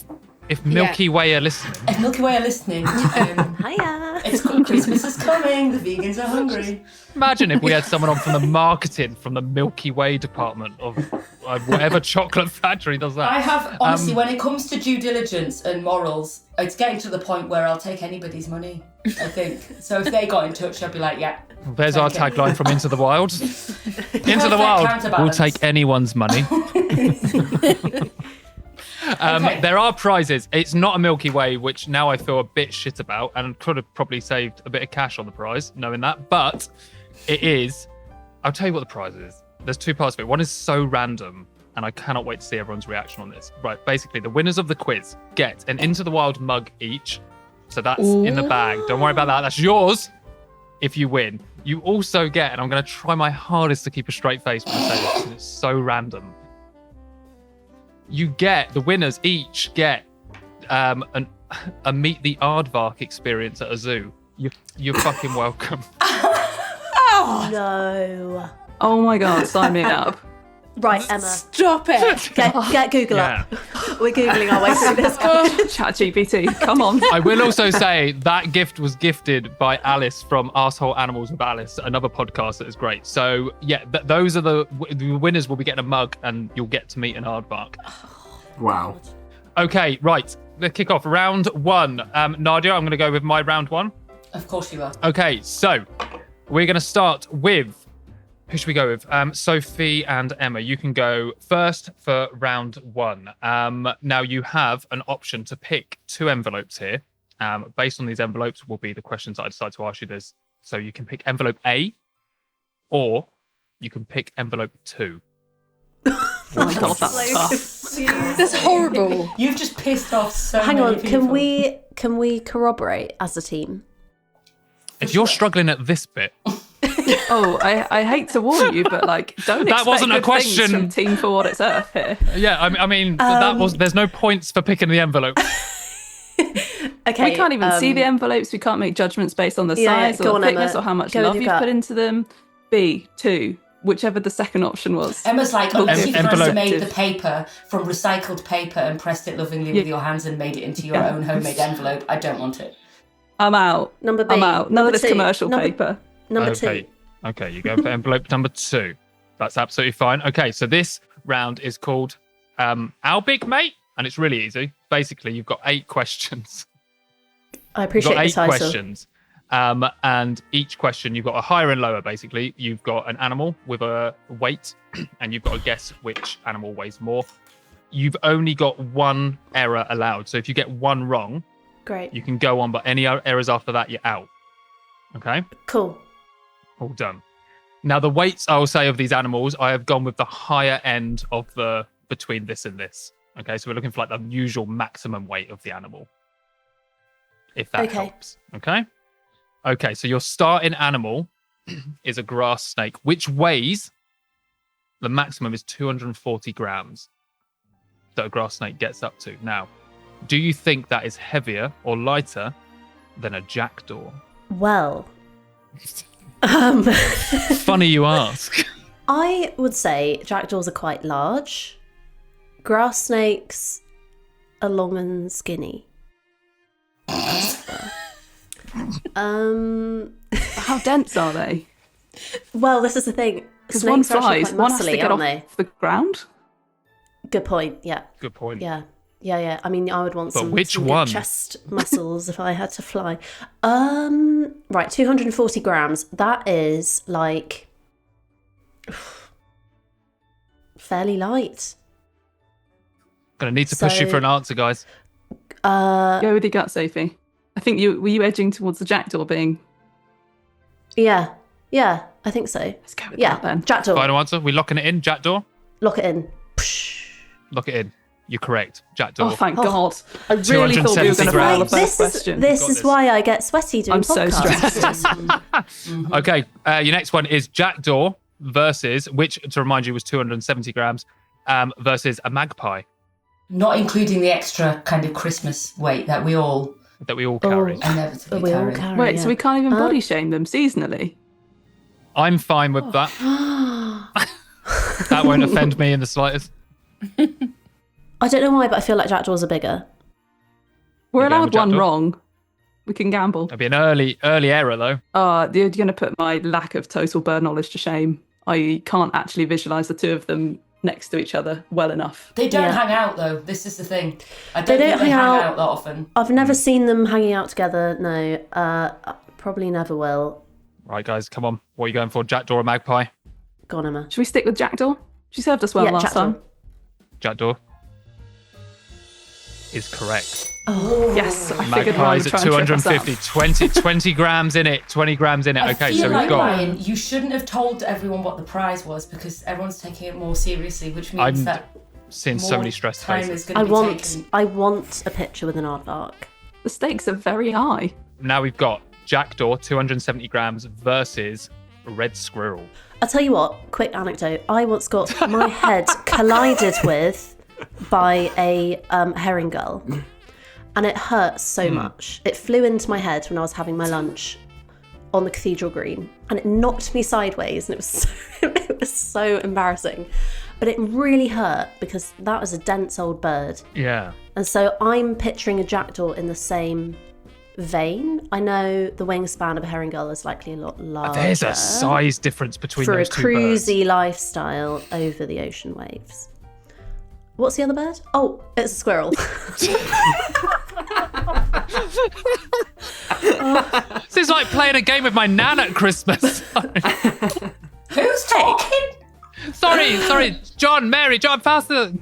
if Milky Way are listening, If Milky Way are listening, Hiya. Christmas is coming. The vegans are hungry. imagine if we had someone on from the marketing from the Milky Way department of whatever chocolate factory does that. I have honestly, when it comes to due diligence and morals, it's getting to the point where I'll take anybody's money. I think so. If they got in touch, I'd be like, yeah. There's our Okay. tagline from Into the Wild. Into the Perfect Wild, we'll counterbalance. take anyone's money. Okay. There are prizes. It's not a Milky Way, which now I feel a bit shit about, and could have probably saved a bit of cash on the prize, knowing that. But it is. I'll tell you what the prize is. There's two parts of it. One is so random, and I cannot wait to see everyone's reaction on this. Right, basically, the winners of the quiz get an Into the Wild mug each. So that's in the bag. Don't worry about that. That's yours if you win. You also get, and I'm going to try my hardest to keep a straight face when I say this because it's so random. The winners each get a Meet the Aardvark experience at a zoo. You're fucking welcome. God! No. Oh my God, sign me up. Right, Emma. Stop it! Get Google up. We're Googling our way through this. ChatGPT, come on. I will also say that gift was gifted by Alice from Arsehole Animals with Alice, another podcast that is great. So yeah, those are the winners. Will be getting a mug, and you'll get to meet an aardvark. Wow. Okay, right. Let's kick off round one. Nadia, I'm going to go with my round one. Of course you are. Okay, so we're going to start with. Who should we go with? Sophie and Emma, you can go first for round one. Now you have an option to pick 2 envelopes here. Based on these envelopes will be the questions that I decide to ask you this. So you can pick envelope A, or you can pick envelope 2. Oh my God, that's tough. That's horrible. You've just pissed off so Hang many on, people. can we corroborate as a team? If you're struggling at this bit, Oh, I hate to warn you, but like, don't That expect wasn't a good things question. from Team For What It's Earth here. yeah, I mean that was. There's no points for picking the envelope. Okay. We can't even see the envelopes. We can't make judgments based on the Yeah, size go or on, the thickness Emma. or how much Go with love your you've gut. put into them. B, 2, whichever the second option was. Emma's like, unless you've envelope. handmade the paper from recycled paper and pressed it lovingly with your hands and made it into your own homemade envelope, I don't want it. I'm out. Number B. I'm out. None Number of this 2. commercial paper. Number Okay. 2. Okay, you go for envelope number 2. That's absolutely fine. Okay, so this round is called How Big, Mate? And it's really easy. Basically, you've got 8 questions. I You've appreciate got the 8 title. questions. And each question, you've got a higher and lower, basically. You've got an animal with a weight, and you've got to guess which animal weighs more. You've only got 1 error allowed. So if you get 1 wrong, Great. you can go on, but any errors after that, you're out. Okay? Cool. All done. Now, the weights, I will say, of these animals, I have gone with the higher end of the between this and this. Okay, so we're looking for like the usual maximum weight of the animal, if that Okay. helps. Okay, so your starting animal is a grass snake, which weighs, the maximum is 240 grams that a grass snake gets up to. Now, do you think that is heavier or lighter than a jackdaw? Well, Funny you ask. I would say jackdaws are quite large. Grass snakes are long and skinny. How dense are they? Well, this is the thing. Because one Snakes are actually flies, quite one has to muscly, get aren't off they? the ground. Good point. Yeah. Good point. Yeah. I mean, I would want But some, which some good one? chest muscles if I had to fly. Right, 240 grams. That is like fairly light. Gonna need to push you So- for an answer, guys. Go with your gut, Sophie. I think were you edging towards the jackdaw being. Yeah, I think so. Let's go with Yeah, that then. jackdaw. Final answer. We locking it in, jackdaw? Lock it in. Lock it in. You're correct. Jackdaw. Oh, thank Oh. God. I really thought we were going to 270 fail the grams. first This question. is Got this is why I get sweaty doing I'm so podcasts. Okay, your next one is jackdaw versus, which, to remind you, was 270 grams, versus a magpie Not including the extra kind of Christmas weight that we all that we all carry. inevitably we all carry. carry. Wait, yeah. so we can't even body shame them seasonally? I'm fine with that. That won't offend me in the slightest. I don't know why, but I feel like jackdaws are bigger. We're You're going allowed with one jackdaw? wrong. We can gamble. It'd be an early error, though. You're going to put my lack of total bird knowledge to shame. I can't actually visualise the 2 of them next to each other well enough. They don't Yeah. hang out though. This is the thing. I They don't don't think they hang hang out. out that often. I've never seen them hanging out together. No, probably never will. Right, guys, come on. What are you going for, jackdaw or magpie? Go on, Emma. Should we stick with jackdaw? She served us well Yeah, last jackdaw. time. Jackdaw is correct. Yes, I figured Ryan Magpies would at try and trip us up. 250. 20 grams in it. 20 grams in it. I Okay, feel so like, we've got. Ryan, you shouldn't have told everyone what the prize was because everyone's taking it more seriously, which means I'm that Seeing so more many stressed time faces. is going to be taken. I want a picture with an aardvark. The stakes are very high. Now we've got jackdaw, 270 grams versus red squirrel. I'll tell you what, quick anecdote. I once got my head collided with by a herring gull, and it hurt so much. It flew into my head when I was having my lunch on the cathedral green, and it knocked me sideways, and it was so embarrassing. But it really hurt because that was a dense old bird. Yeah. And so I'm picturing a jackdaw in the same vein. I know the wingspan of a herring gull is likely a lot larger. There's a size difference between for those a two birds. cruisy lifestyle over the ocean waves. What's the other bird? Oh, it's a squirrel. This is like playing a game with my nan at Christmas. Who's talking? Sorry. John, faster.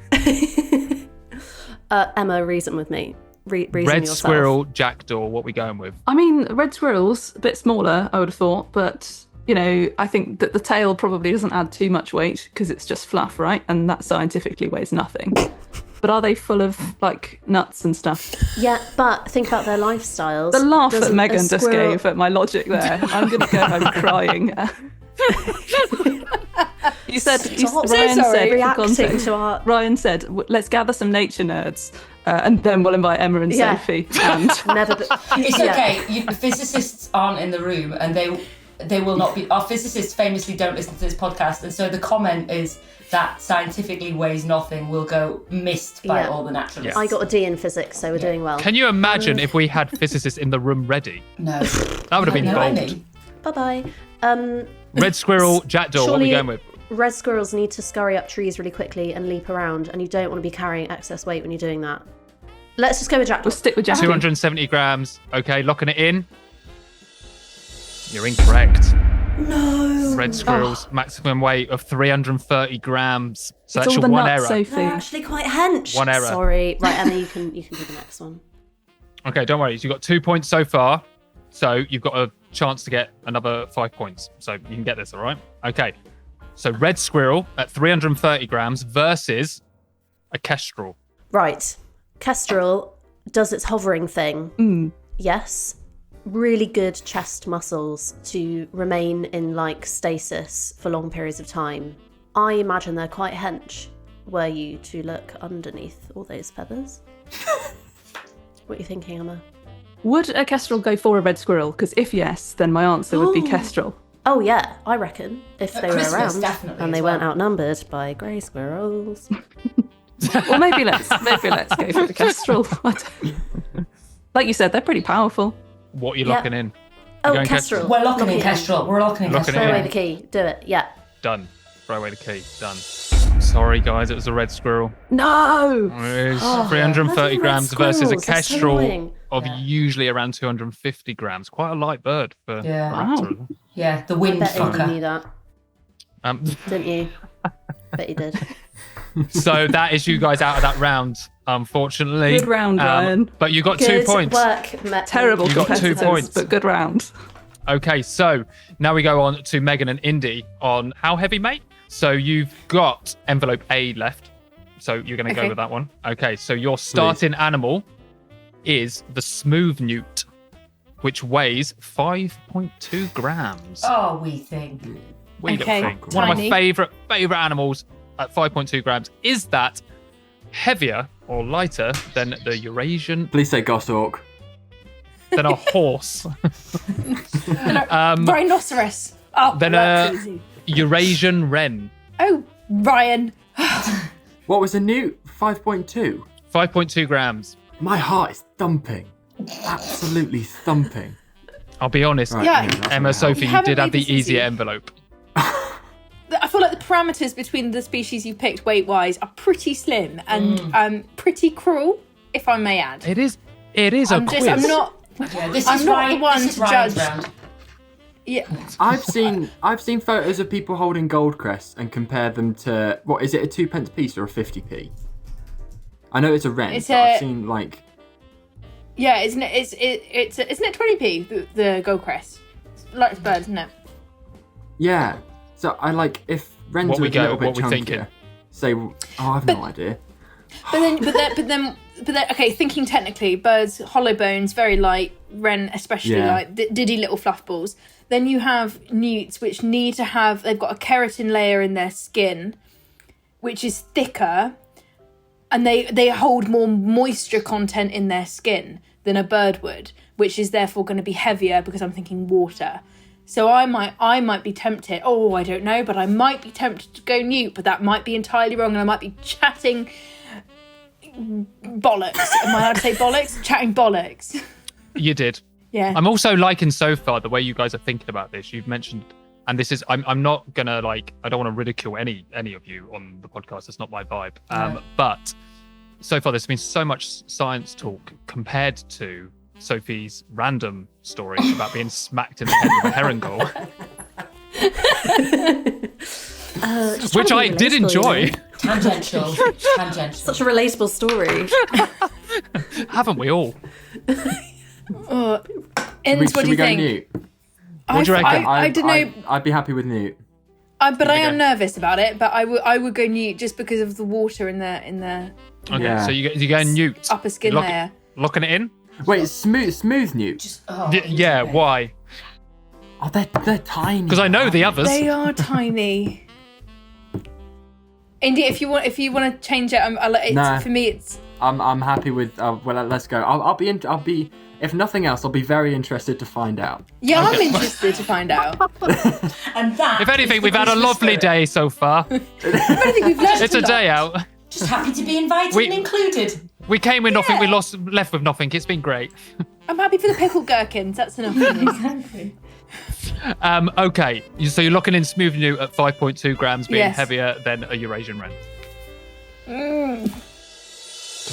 Emma, reason with me. Reason Red yourself. squirrel, jackdaw, what are we going with? I mean, red squirrel's a bit smaller, I would have thought, but, you know, I think that the tail probably doesn't add too much weight because it's just fluff, right? And that scientifically weighs nothing. But are they full of, like, nuts and stuff? Yeah, but think about their lifestyles. The laugh that Doesn't a Megan just squirrel- gave at my logic there, I'm going to go home crying. You said, Stop Ryan said, for reacting context, to our... Ryan said, let's gather some nature nerds, and then we'll invite Emma and Yeah. Sophie. And Never. It's Yeah. okay. Physicists aren't in the room, and they will not be. Our physicists famously don't listen to this podcast, and so the comment is that scientifically weighs nothing will go missed by Yeah. all the naturalists. I got a D in physics, so we're doing well. Can you imagine if we had physicists in the room ready? No. That would have been No, gold. Annie. Bye-bye. Red squirrel, jackdaw, what are we surely- going with? Red squirrels need to scurry up trees really quickly and leap around, and you don't want to be carrying excess weight when you're doing that. Let's just go with jackdaw. we'll stick with Jackie. 270 grams. Okay, locking it in. You're incorrect. No. Red squirrel's maximum weight of 330 grams. So It's that's all your the one nuts, error. Sophie. They're actually quite hench. One error. Sorry. Right, Emma, you can do the next one. Okay, don't worry. So you've got 2 points so far. So you've got a chance to get another 5 points. So you can get this, all right? Okay. So red squirrel at 330 grams versus a kestrel. Right. Kestrel does its hovering thing. Yes. Really good chest muscles to remain in like stasis for long periods of time. I imagine they're quite hench were you to look underneath all those feathers. What are you thinking, Emma? Would a kestrel go for a red squirrel? Because if yes, then my answer would be Ooh. kestrel. Oh yeah, I reckon if At they were Christmas, around definitely, and as they well. weren't outnumbered by grey squirrels. Well, maybe let's go for the kestrel. I don't- Like you said, they're pretty powerful. What are you Yeah. locking in? Oh, going kestrel. We're locking in Lock it kestrel. We're locking in Locking kestrel. it Throw in. away the key. Do it. Yeah. Done. Throw away the key. Done. Sorry, guys. It was a red squirrel. No! It was Oh, 330 bloody red grams versus a squirrels, they're so kestrel annoying. of Yeah. usually around 250 grams. Quite a light bird for Yeah. raptor. Yeah, the I wind bet you knew fucker. that, didn't you? Bet you did. So that is you guys out of that round, unfortunately. Good round, Ryan. But you got Good 2 points. work, Met. Terrible You got 2 competitors, points. but good round. Okay, so now we go on to Megan and Indy on how heavy, mate? So you've got envelope A left. So you're going to go Okay. with that one. Okay, so your starting animal is the smooth newt, which weighs 5.2 grams. Oh, we think. What do you Okay, think? One of my tiny. favorite animals at 5.2 grams. Is that heavier or lighter than the Eurasian, Please say goshawk. than a horse? Rhinoceros. Oh, Then that's a easy. Eurasian wren. Oh, Ryan. What was a newt? 5.2. 5.2 grams. My heart is thumping. Absolutely thumping. I'll be honest, Right, Yeah. that's Emma, what Sophie, you haven't did have made the this easy. easier envelope. I feel like the parameters between the species you picked weight-wise are pretty slim and pretty cruel, if I may add. It is a quiz. I'm not. Yeah, this I'm is not Ryan, the one this is to Ryan's judge. round. Yeah. I've seen photos of people holding gold crests and compared them to what is it, a 2p piece or a 50p? I know it's a wren, It's but a- I've seen like Yeah, isn't it? Isn't it 20p the gold crest? Like bird, isn't it? yeah. So I like if wrens What were we a go- little bit what we chunkier. thinking? Say, I've no idea. But then, okay. Thinking technically, birds hollow bones, very light. Wren especially Yeah. light. Diddy little fluff balls. Then you have newts, which need to have. They've got a keratin layer in their skin, which is thicker, and they hold more moisture content in their skin than a bird would, which is therefore going to be heavier because I'm thinking water. So I might be tempted. Oh, I don't know, but I might be tempted to go newt, but that might be entirely wrong, and I might be chatting bollocks. Am I allowed to say bollocks? Chatting bollocks. You did. Yeah. I'm also liking so far the way you guys are thinking about this. You've mentioned, and this is, I'm not gonna I don't want to ridicule any of you on the podcast. It's not my vibe. But so far there's been so much science talk compared to Sophie's random story about being smacked in the head with a herring gull, which I did enjoy. Tangential. Such a relatable story. Haven't we all? Inns, what do you think? Newt? What do you reckon? I don't know. I'd be happy with Newt. But I am nervous about it. But I would go newt just because of the water in the Okay, Yeah. so you go newt. upper skin layer. Locking it in? Wait, smooth Newt. Yeah, why? Oh, they're tiny. Because I know the others. They are tiny. Indy, if you want to change it, No. for me it's. I'm happy with. Well, let's go. I'll be. If nothing else, I'll be very interested to find out. Yeah, I'm interested to find out. And that. If anything, we've had a lovely day so far. I don't think we've learned It's a lot. day out. Just happy to be invited and included. We came with nothing, we left with nothing. It's been great. I'm happy for the pickled gherkins. That's enough for me. Exactly. Okay, so you're locking in smooth newt at 5.2 grams, being Yes. heavier than a Eurasian wren.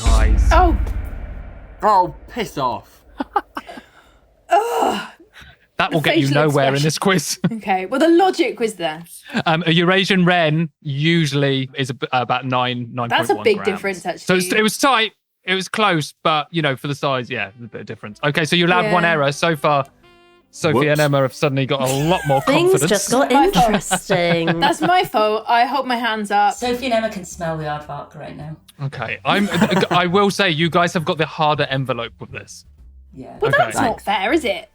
Guys. Oh, piss off. That will get you facial nowhere in expression. this quiz. Okay, well the logic was there. A Eurasian wren usually is about 9.1 That's a big grams. difference, So actually. it was tight, it was close, but for the size, yeah, there's a bit of difference. Okay, so you allowed one Yeah. error. So far, Sophie Whoops. and Emma have suddenly got a lot more Things confidence. just got My fault. interesting. That's my fault. I hold my hands up. Sophie and Emma can smell the aardvark right now. Okay, I will say you guys have got the harder envelope with this. Yeah. Well, Okay. that's not fair, is it?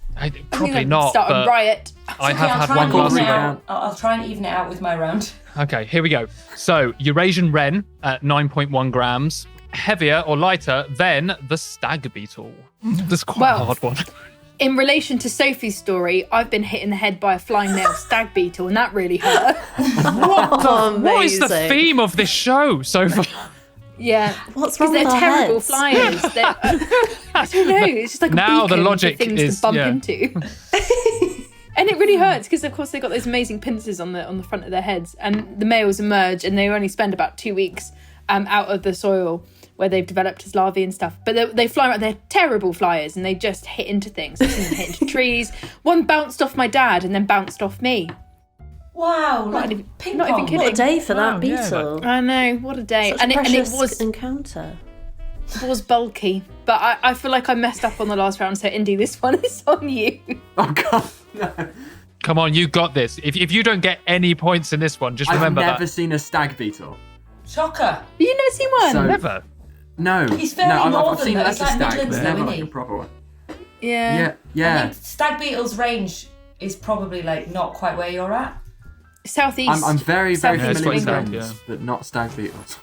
Probably I'm gonna not, Start a but riot. I Sophie, have I'll had try one and glass even of it it. out. I'll try and even it out with my round. Okay, here we go. So, Eurasian wren at 9.1 grams, heavier or lighter than the stag beetle. That's quite a hard one. In relation to Sophie's story, I've been hit in the head by a flying male stag beetle, and that really hurt. What is the Amazing. theme of this show so far? Yeah. What's Because wrong they're with our terrible heads? flyers. I don't know. It's just like a Now the beacon logic for things is- to bump yeah. into. And it really hurts because, of course, they've got those amazing pincers on the front of their heads, and the males emerge, and they only spend about 2 weeks out of the soil where they've developed as larvae and stuff. But they fly around. They're terrible flyers, and they just hit into things. I've seen them hit into trees. One bounced off my dad and then bounced off me. Wow, Not like even- ping not even pong. kidding. What a day for Wow, that yeah, beetle. I know, what a day. Such And a it precious was encounter. bulky. But I feel like I messed up on the last round, so Indy, this one is on you. Oh god, no. Come on, you got this. If you don't get any points in this one, just I've remember never that. seen a stag beetle. Shocker. You never seen one? So- Never. No, He's very no, I've northern, seen though. letter It's like stag, Midlands, but though, never isn't like he? a proper one. Yeah. I Yeah. think stag beetle's range is probably like not quite where you're at. Southeast. I'm very Southeast it's familiar with quite wrens, south, but not stag beetles.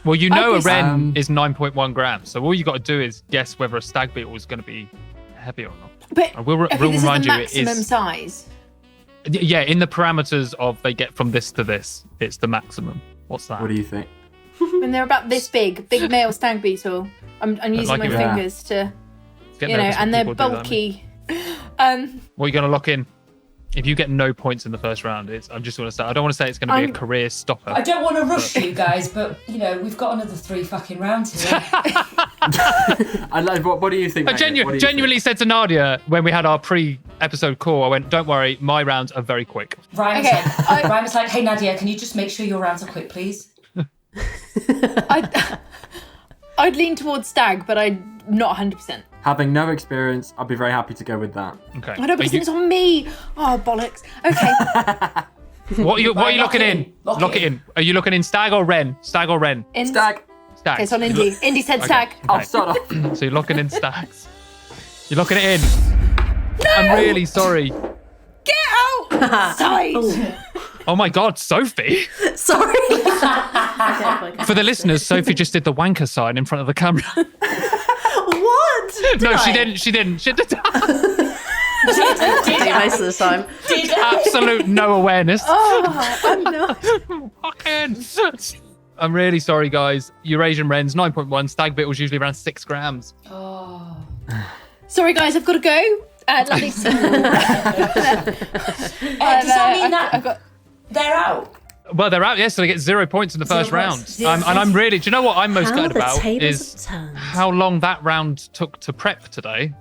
Well, you know a I'd be- wren is 9.1 grams, so all you got to do is guess whether a stag beetle is going to be heavy or not. But I will I think will this is remind the you it maximum is. size. Yeah, in the parameters of they get from this to this, it's the maximum. What's that? What do you think? When they're about this big male stag beetle. I'm using like my it. Yeah. fingers to, Get you know, nervous when and they're people do that, I mean. bulky. What are you going to lock in? If you get no points in the first round, I'm just going to say, I don't want to say it's going to be a career stopper. I don't want to rush you guys, but you know we've got another 3 fucking rounds here. I like. What do you think? I Megan? What do you genuinely think? said to Nadia when we had our pre-episode call, I went, don't worry, my rounds are very quick. Ryan was, Okay, like, Ryan was like, "Hey Nadia, can you just make sure your rounds are quick, please?" I'd lean towards stag, but I'm not 100%. Having no experience, I'd be very happy to go with that. Okay. I don't Are because you- it's on me. Oh, bollocks. Okay. what are you Right, looking in? lock it in. Are you looking in stag or wren? Stag or wren? In, Stag. Stag. Okay, it's on Indy. Indy said stag. I'll start off. So you're looking in stags. You're looking it in. No! I'm really sorry. Get out! Side. Oh my God, Sophie. Sorry. For the listeners, Sophie just did the wanker sign in front of the camera. What? No, Did she I? didn't. She didn't. most of the time. Absolute no awareness. Oh, I'm not. Fucking. I'm really sorry, guys. Eurasian wrens, 9.1. Stag beetles usually around 6 grams. Oh. Sorry, guys, I've got to go. Lovely. Does that mean that I've got. they're out? Well, they're out, yes, so they get 0 points in the first 0 round. points. And I'm really, do you know what I'm most How gutted the about tables is have turned. how long that round took to prep today.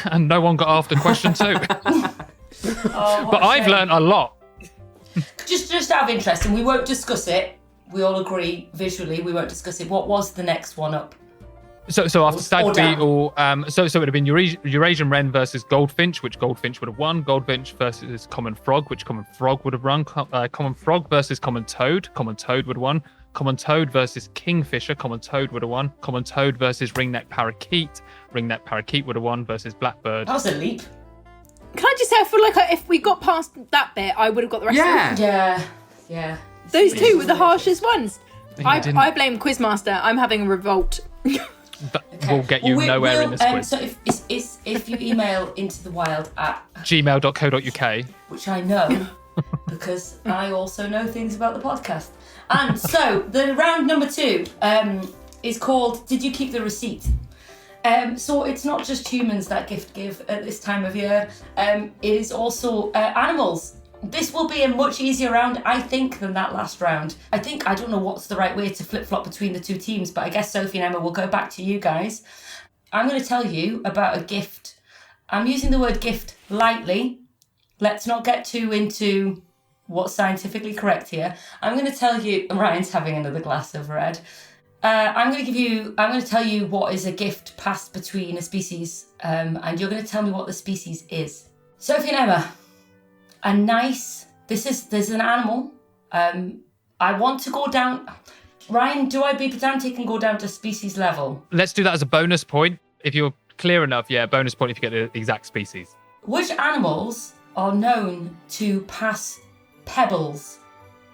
And no one got after question 2. Oh, But I've learned a lot. Just out of interest, and we won't discuss it. We all agree visually. We won't discuss it. What was the next one up? So after Or stag down. beetle, so it would have been Eurasian wren versus goldfinch, which goldfinch would have won. Goldfinch versus common frog, which common frog would have run. Common frog versus common toad would have won. Common toad versus kingfisher, common toad would have won. Common toad versus ringneck parakeet would have won versus blackbird. That was a leap. Can I just say, I feel like if we got past that bit, I would have got the rest of Yeah. them. Yeah. Those two were the harshest ones. didn't- I blame Quizmaster. I'm having a revolt. That will get you nowhere in this quiz. So if you email into the wild at, gmail.co.uk. which I know because I also know things about the podcast. And so the round number 2 is called Did You Keep the Receipt? So it's not just humans that gift give at this time of year. It is also animals. This will be a much easier round, I think, than that last round. I don't know what's the right way to flip-flop between the two teams, but I guess Sophie and Emma will go back to you guys. I'm going to tell you about a gift. I'm using the word gift lightly. Let's not get too into what's scientifically correct here. I'm going to tell you, Ryan's having another glass of red. I'm going to tell you what is a gift passed between a species, and you're going to tell me what the species is. Sophie and Emma, there's an animal. I want to go down. Ryan, do I be pedantic and go down to species level? Let's do that as a bonus point. If you're clear enough, bonus point if you get the exact species. Which animals are known to pass pebbles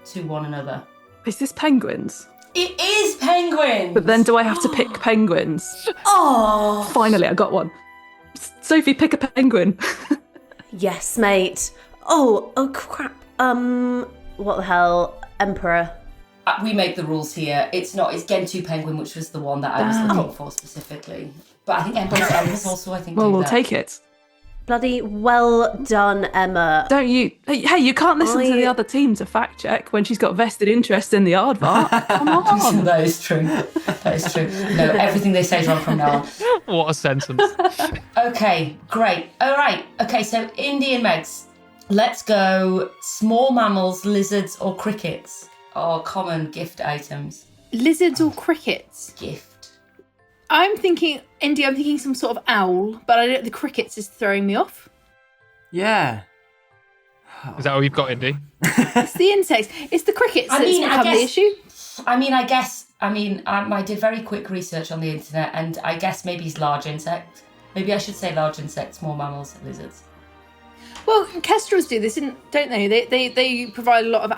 to one another? Is this penguins? It is penguins! But then do I have to pick penguins? Oh! Finally, I got one. Sophie, pick a penguin. Yes, mate. Oh crap. What the hell? Emperor. We make the rules here. It's Gentoo penguin, which was the one that I was looking for specifically. But I think emperors also, Well, do we'll that. take it. Bloody well done, Emma. Don't you? Hey, you can't listen to the other team to fact check when she's got vested interest in the aardvark. Come on. That is true. No, everything they say is wrong from now on. What a sentence. Okay, great. All right. Okay, so Indian Megs. Let's go small mammals, lizards, or crickets are common gift items. Lizards or crickets? Gift. I'm thinking some sort of owl, but the crickets is throwing me off. Yeah. Is that all you've got, Indy? It's the insects. It's the crickets I that's mean, I become the guess- issue. I did very quick research on the internet, and I guess maybe it's large insects. Maybe I should say large insects, small mammals, lizards. Well, kestrels do this, don't they? They provide a lot of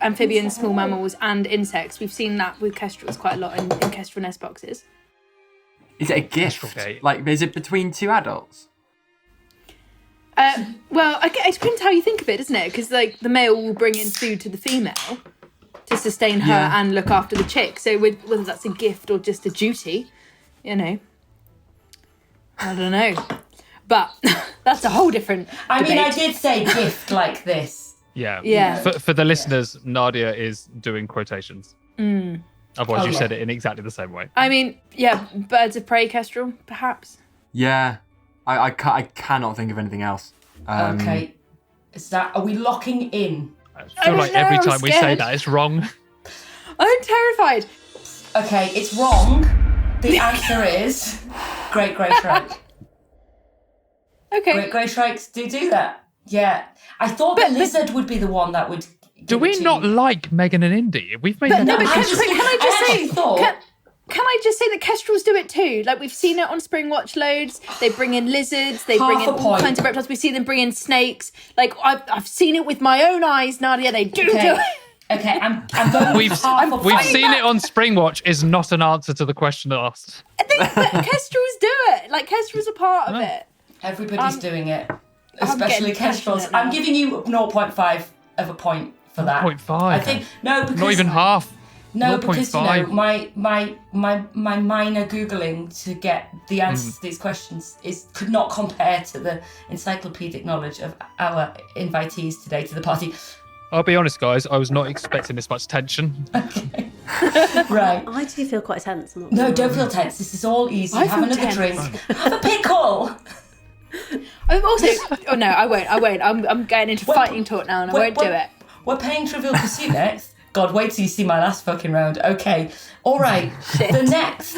amphibians, small mammals, and insects. We've seen that with kestrels quite a lot in kestrel nest boxes. Is it a gift? Okay. Like, is it between two adults? Well, it depends how you think of it, doesn't it? Because the male will bring in food to the female to sustain her Yeah. and look after the chick. So whether that's a gift or just a duty, I don't know. But that's a whole different I debate. mean, I did say gift like this. Yeah. Yeah. For the listeners, Nadia is doing quotations. Otherwise, Oh, you yeah. said it in exactly the same way. I mean, yeah, birds of prey kestrel, perhaps. Yeah. I cannot think of anything else. Okay. Are we locking in? I feel don't like know, every I'm time we say scared. that, it's wrong. I'm terrified. Okay, it's wrong. The answer is great grey shrike. Okay. Great grey shrikes do that. Yeah. I thought the lizard would be the one that would. Do give we it to not you. like Megan and Indy? We've made But that no, but decision. can I just actually say, thought. can I just say that kestrels do it too? Like, we've seen it on Spring Watch loads. They bring in lizards. They bring in Half a all point. kinds of reptiles. We see them bring in snakes. Like, I've seen it with my own eyes, Nadia. They do do it. Okay, I'm going We've with half a we've point. seen it on Springwatch is not an answer to the question asked. But kestrels do it. Like, kestrels are part of it. Everybody's doing it. Especially kestrels. I'm giving you 0.5 of a point for that. 0.5. I think because Not even half. No, 0.5. because my minor googling to get the answers to these questions could not compare to the encyclopedic knowledge of our invitees today to the party. I'll be honest, guys. I was not expecting this much tension. Okay. Right. I do feel quite tense. No, don't feel tense. This is all easy. Have another drink. Have a pickle. I'm also. Oh no, I won't. I'm going into fighting talk now, and I won't do it. We're playing Trivial Pursuit next. God, wait till you see my last fucking round. Okay. All right. The next.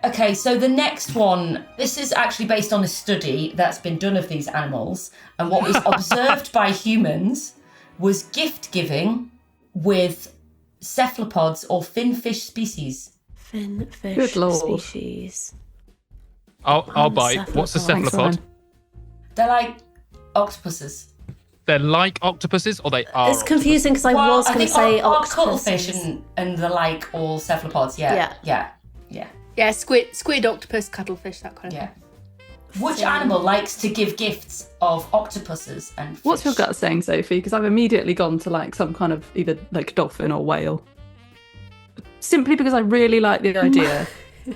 Okay, so the next one, this is actually based on a study that's been done of these animals, and what was observed by humans was gift giving with cephalopods or finfish species. Finfish Good Lord. species. I'll bite. What's a cephalopod? They're like octopuses. They're like octopuses, or they are? It's confusing because I was going to say cuttlefish octopuses. and the like all cephalopods. Yeah. Yeah, squid, octopus, cuttlefish, that kind of thing. Which animal likes to give gifts of octopuses and fish? What's your gut saying, Sophie? Because I've immediately gone to like some kind of either like dolphin or whale. Simply because I really like the idea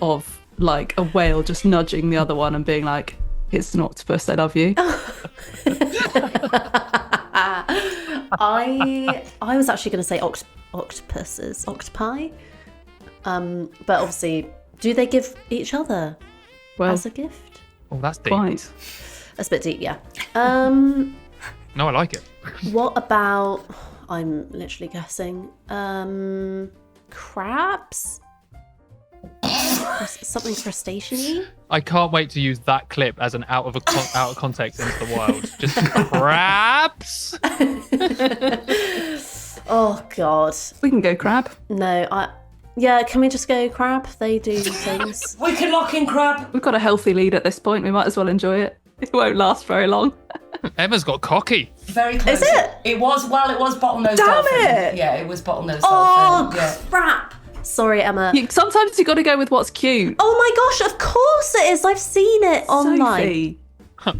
of like a whale just nudging the other one and being like, "It's an octopus, I love you." I was actually going to say octopuses, octopi. But obviously, do they give each other as a gift? Oh, that's deep. Quite. That's a bit deep, yeah. No, I like it. What about? I'm literally guessing. Crabs. Something crustacean-y? I can't wait to use that clip as an out of context into the wild. Just crabs. Oh God. We can go crab. No, yeah, can we just go crab? They do things. We can lock in crab. We've got a healthy lead at this point. We might as well enjoy it. It won't last very long. Emma's got cocky. Very close. Is it? It was bottlenose Damn dolphin. it! Yeah, it was bottlenose Oh dolphin. Yeah. crap! Sorry, Emma. Sometimes you got to go with what's cute. Oh my gosh! Of course it is. I've seen it online. Sophie.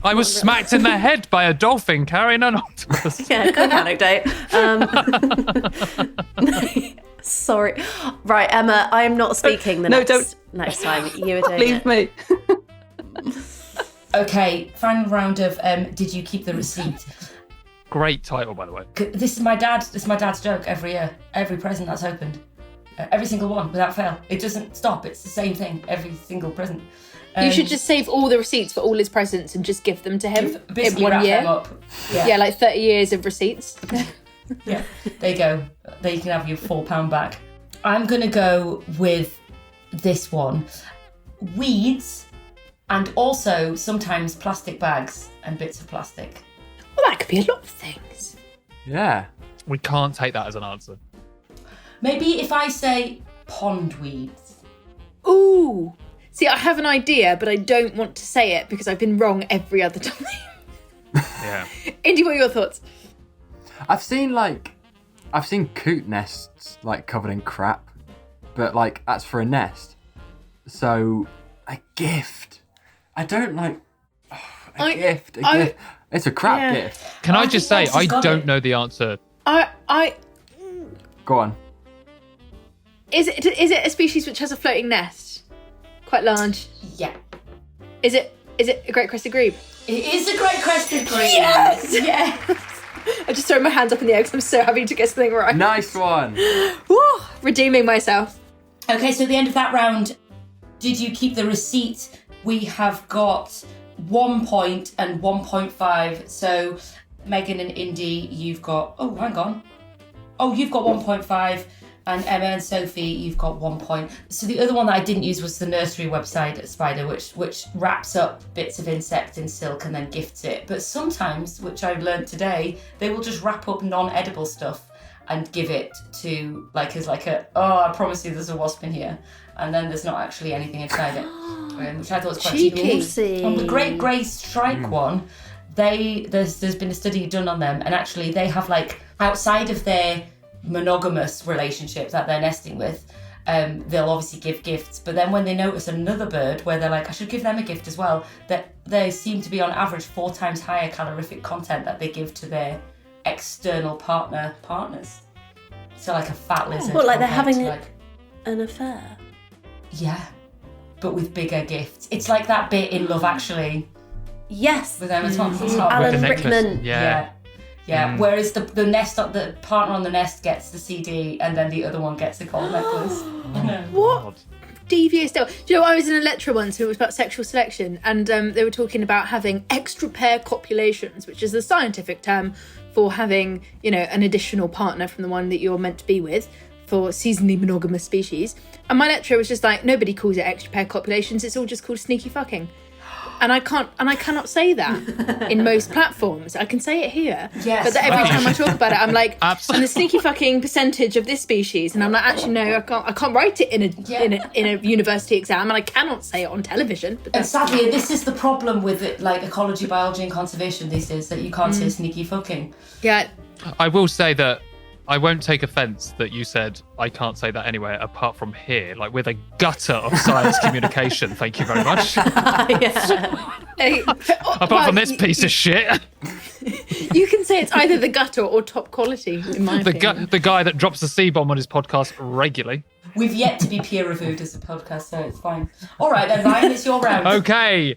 I was smacked in the head by a dolphin carrying an octopus. Yeah, quick anecdote. Sorry. Right, Emma, I am not speaking next time. You were doing Leave me. Okay, final round of did you keep the receipt? Great title, by the way. This is my dad's joke every year. Every present that's opened. Every single one, without fail. It doesn't stop. It's the same thing. Every single present. You should just save all the receipts for all his presents and just give them to him in basically 1 wrap year. them up. Yeah, like 30 years of receipts. Yeah, there you go. There you can have your £4 back. I'm going to go with this one. Weeds and also sometimes plastic bags and bits of plastic. Well, that could be a lot of things. Yeah. We can't take that as an answer. Maybe if I say pond weeds. Ooh. See, I have an idea, but I don't want to say it because I've been wrong every other time. Yeah. Indy, what are your thoughts? I've seen coot nests like covered in crap, but like that's for a nest. So a gift. I don't like a gift. It's a crap gift. Can I just say I got don't it. know the answer. Go on. Is it a species which has a floating nest? Quite large. Yeah. Is it a great crested grebe? It is a great crested grebe. Yes! Yeah. I just throw my hands up in the air because I'm so happy to get something right. Nice one. Woo! Redeeming myself. Okay, so at the end of that round, did you keep the receipt? We have got 1 point and 1.5. So Megan and Indy, you've got... Oh, hang on. Oh, you've got 1.5. And Emma and Sophie, you've got 1 point. So the other one that I didn't use was the nursery website at Spider, which wraps up bits of insect in silk and then gifts it. But sometimes, which I learned today, they will just wrap up non-edible stuff and give it to I promise you there's a wasp in here. And then there's not actually anything inside it, which I thought was quite cheeky. On the Great Grey Strike one, there's been a study done on them, and actually they have outside of their monogamous relationship that they're nesting with, they'll obviously give gifts. But then when they notice another bird where they're like, I should give them a gift as well, that they seem to be on average 4 times higher calorific content that they give to their external partners. So like a fat lizard. What, like they're compared having to, like, an affair? yeah, but with bigger gifts. It's like that bit in Love Actually Yes. with Emma Thompson. It's not Alan With the necklace. Rickman. Yeah. Yeah. Whereas the partner on the nest gets the CD and then the other one gets the gold necklace. What? Devious stuff. Do you know, I was in a lecture once and it was about sexual selection, and they were talking about having extra pair copulations, which is the scientific term for having, you know, an additional partner from the one that you're meant to be with for seasonally monogamous species. And my lecturer was just like, nobody calls it extra pair copulations, it's all just called sneaky fucking. And I cannot say that in most platforms. I can say it here. Yes. But every time I talk about it, I'm like, Absolutely. and the sneaky fucking percentage of this species, and I'm like, actually no, I can't write it in a university exam, and I cannot say it on television. But And sadly, this is the problem with it, like ecology, biology, and conservation these days, that you can't say sneaky fucking. yeah, I will say that I won't take offence that you said I can't say that anywhere apart from here. Like, we're the gutter of science communication. Thank you very much. Apart from this piece of shit. you can say it's either the gutter or top quality, in my opinion. The guy that drops the C-bomb on his podcast regularly. We've yet to be peer reviewed as a podcast, so it's fine. All right, then, Ryan, it's your round. Okay.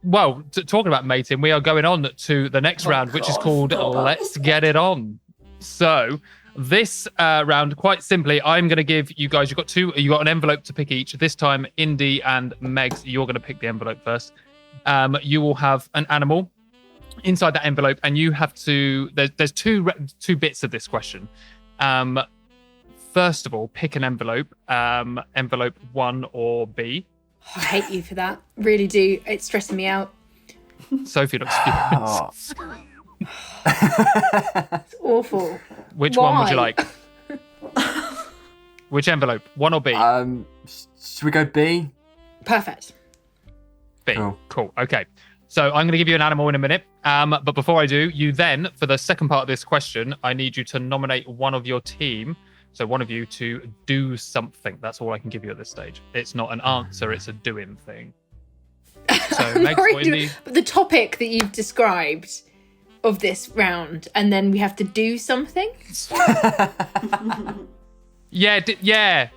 Well, talking about mating, we are going on to the next round, which is called Let's Get It On. So this round, quite simply, I'm going to give you guys, you got an envelope to pick each. This time, Indy and Megs, you're going to pick the envelope first. You will have an animal inside that envelope, and you have to, there's two bits of this question. First of all, pick an envelope, envelope 1 or B. I hate you for that. Really do. It's stressing me out. Sophie looks furious. It's awful. Which Why? one would you like? Which envelope? 1 or B? Should we go B? Perfect. B. Cool. Okay. So I'm going to give you an animal in a minute. But before I do, you then, for the second part of this question, I need you to nominate one of your team. So one of you to do something. That's all I can give you at this stage. It's not an answer, it's a doing thing. So Megs, but the topic that you've described of this round, and then we have to do something. Yeah,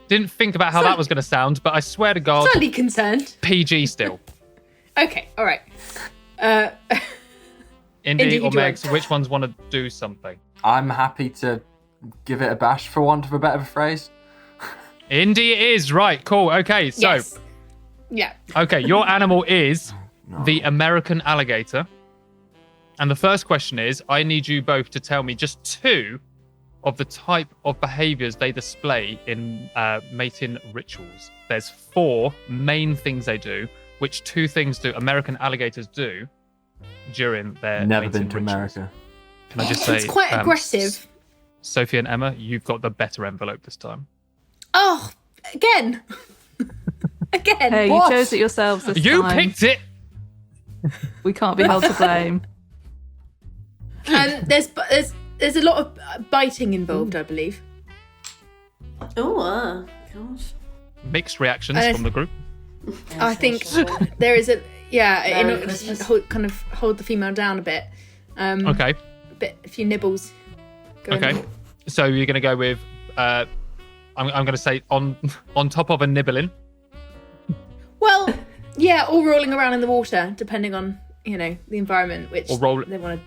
didn't think about how that was going to sound, but I swear to God, Slightly concerned. PG still. Okay, all right. Indy or you do Megs, it. which ones want to do something? I'm happy to give it a bash, for want of a better phrase. Indy it is, right, cool, okay, so, Yes. Yeah. okay, your animal is the American alligator. And the first question is, I need you both to tell me just 2 of the type of behaviors they display in mating rituals. There's 4 main things they do. Which 2 things do American alligators do during their Never mating been to rituals? America. Can I just say, It's quite aggressive. Sophie and Emma, you've got the better envelope this time. Oh, again. Again. Hey, What? you chose it yourselves this You time. picked it! We can't be held to blame. There's a lot of biting involved, I believe. Oh, gosh. Mixed reactions And from the group. I think there is a in Merry order Christmas. to kind of hold the female down a bit. Okay, A few nibbles. Going okay. on. So you're going to go with, I'm going to say on top of a nibbling. Well, yeah, or rolling around in the water, depending on the environment, which Or roll- they want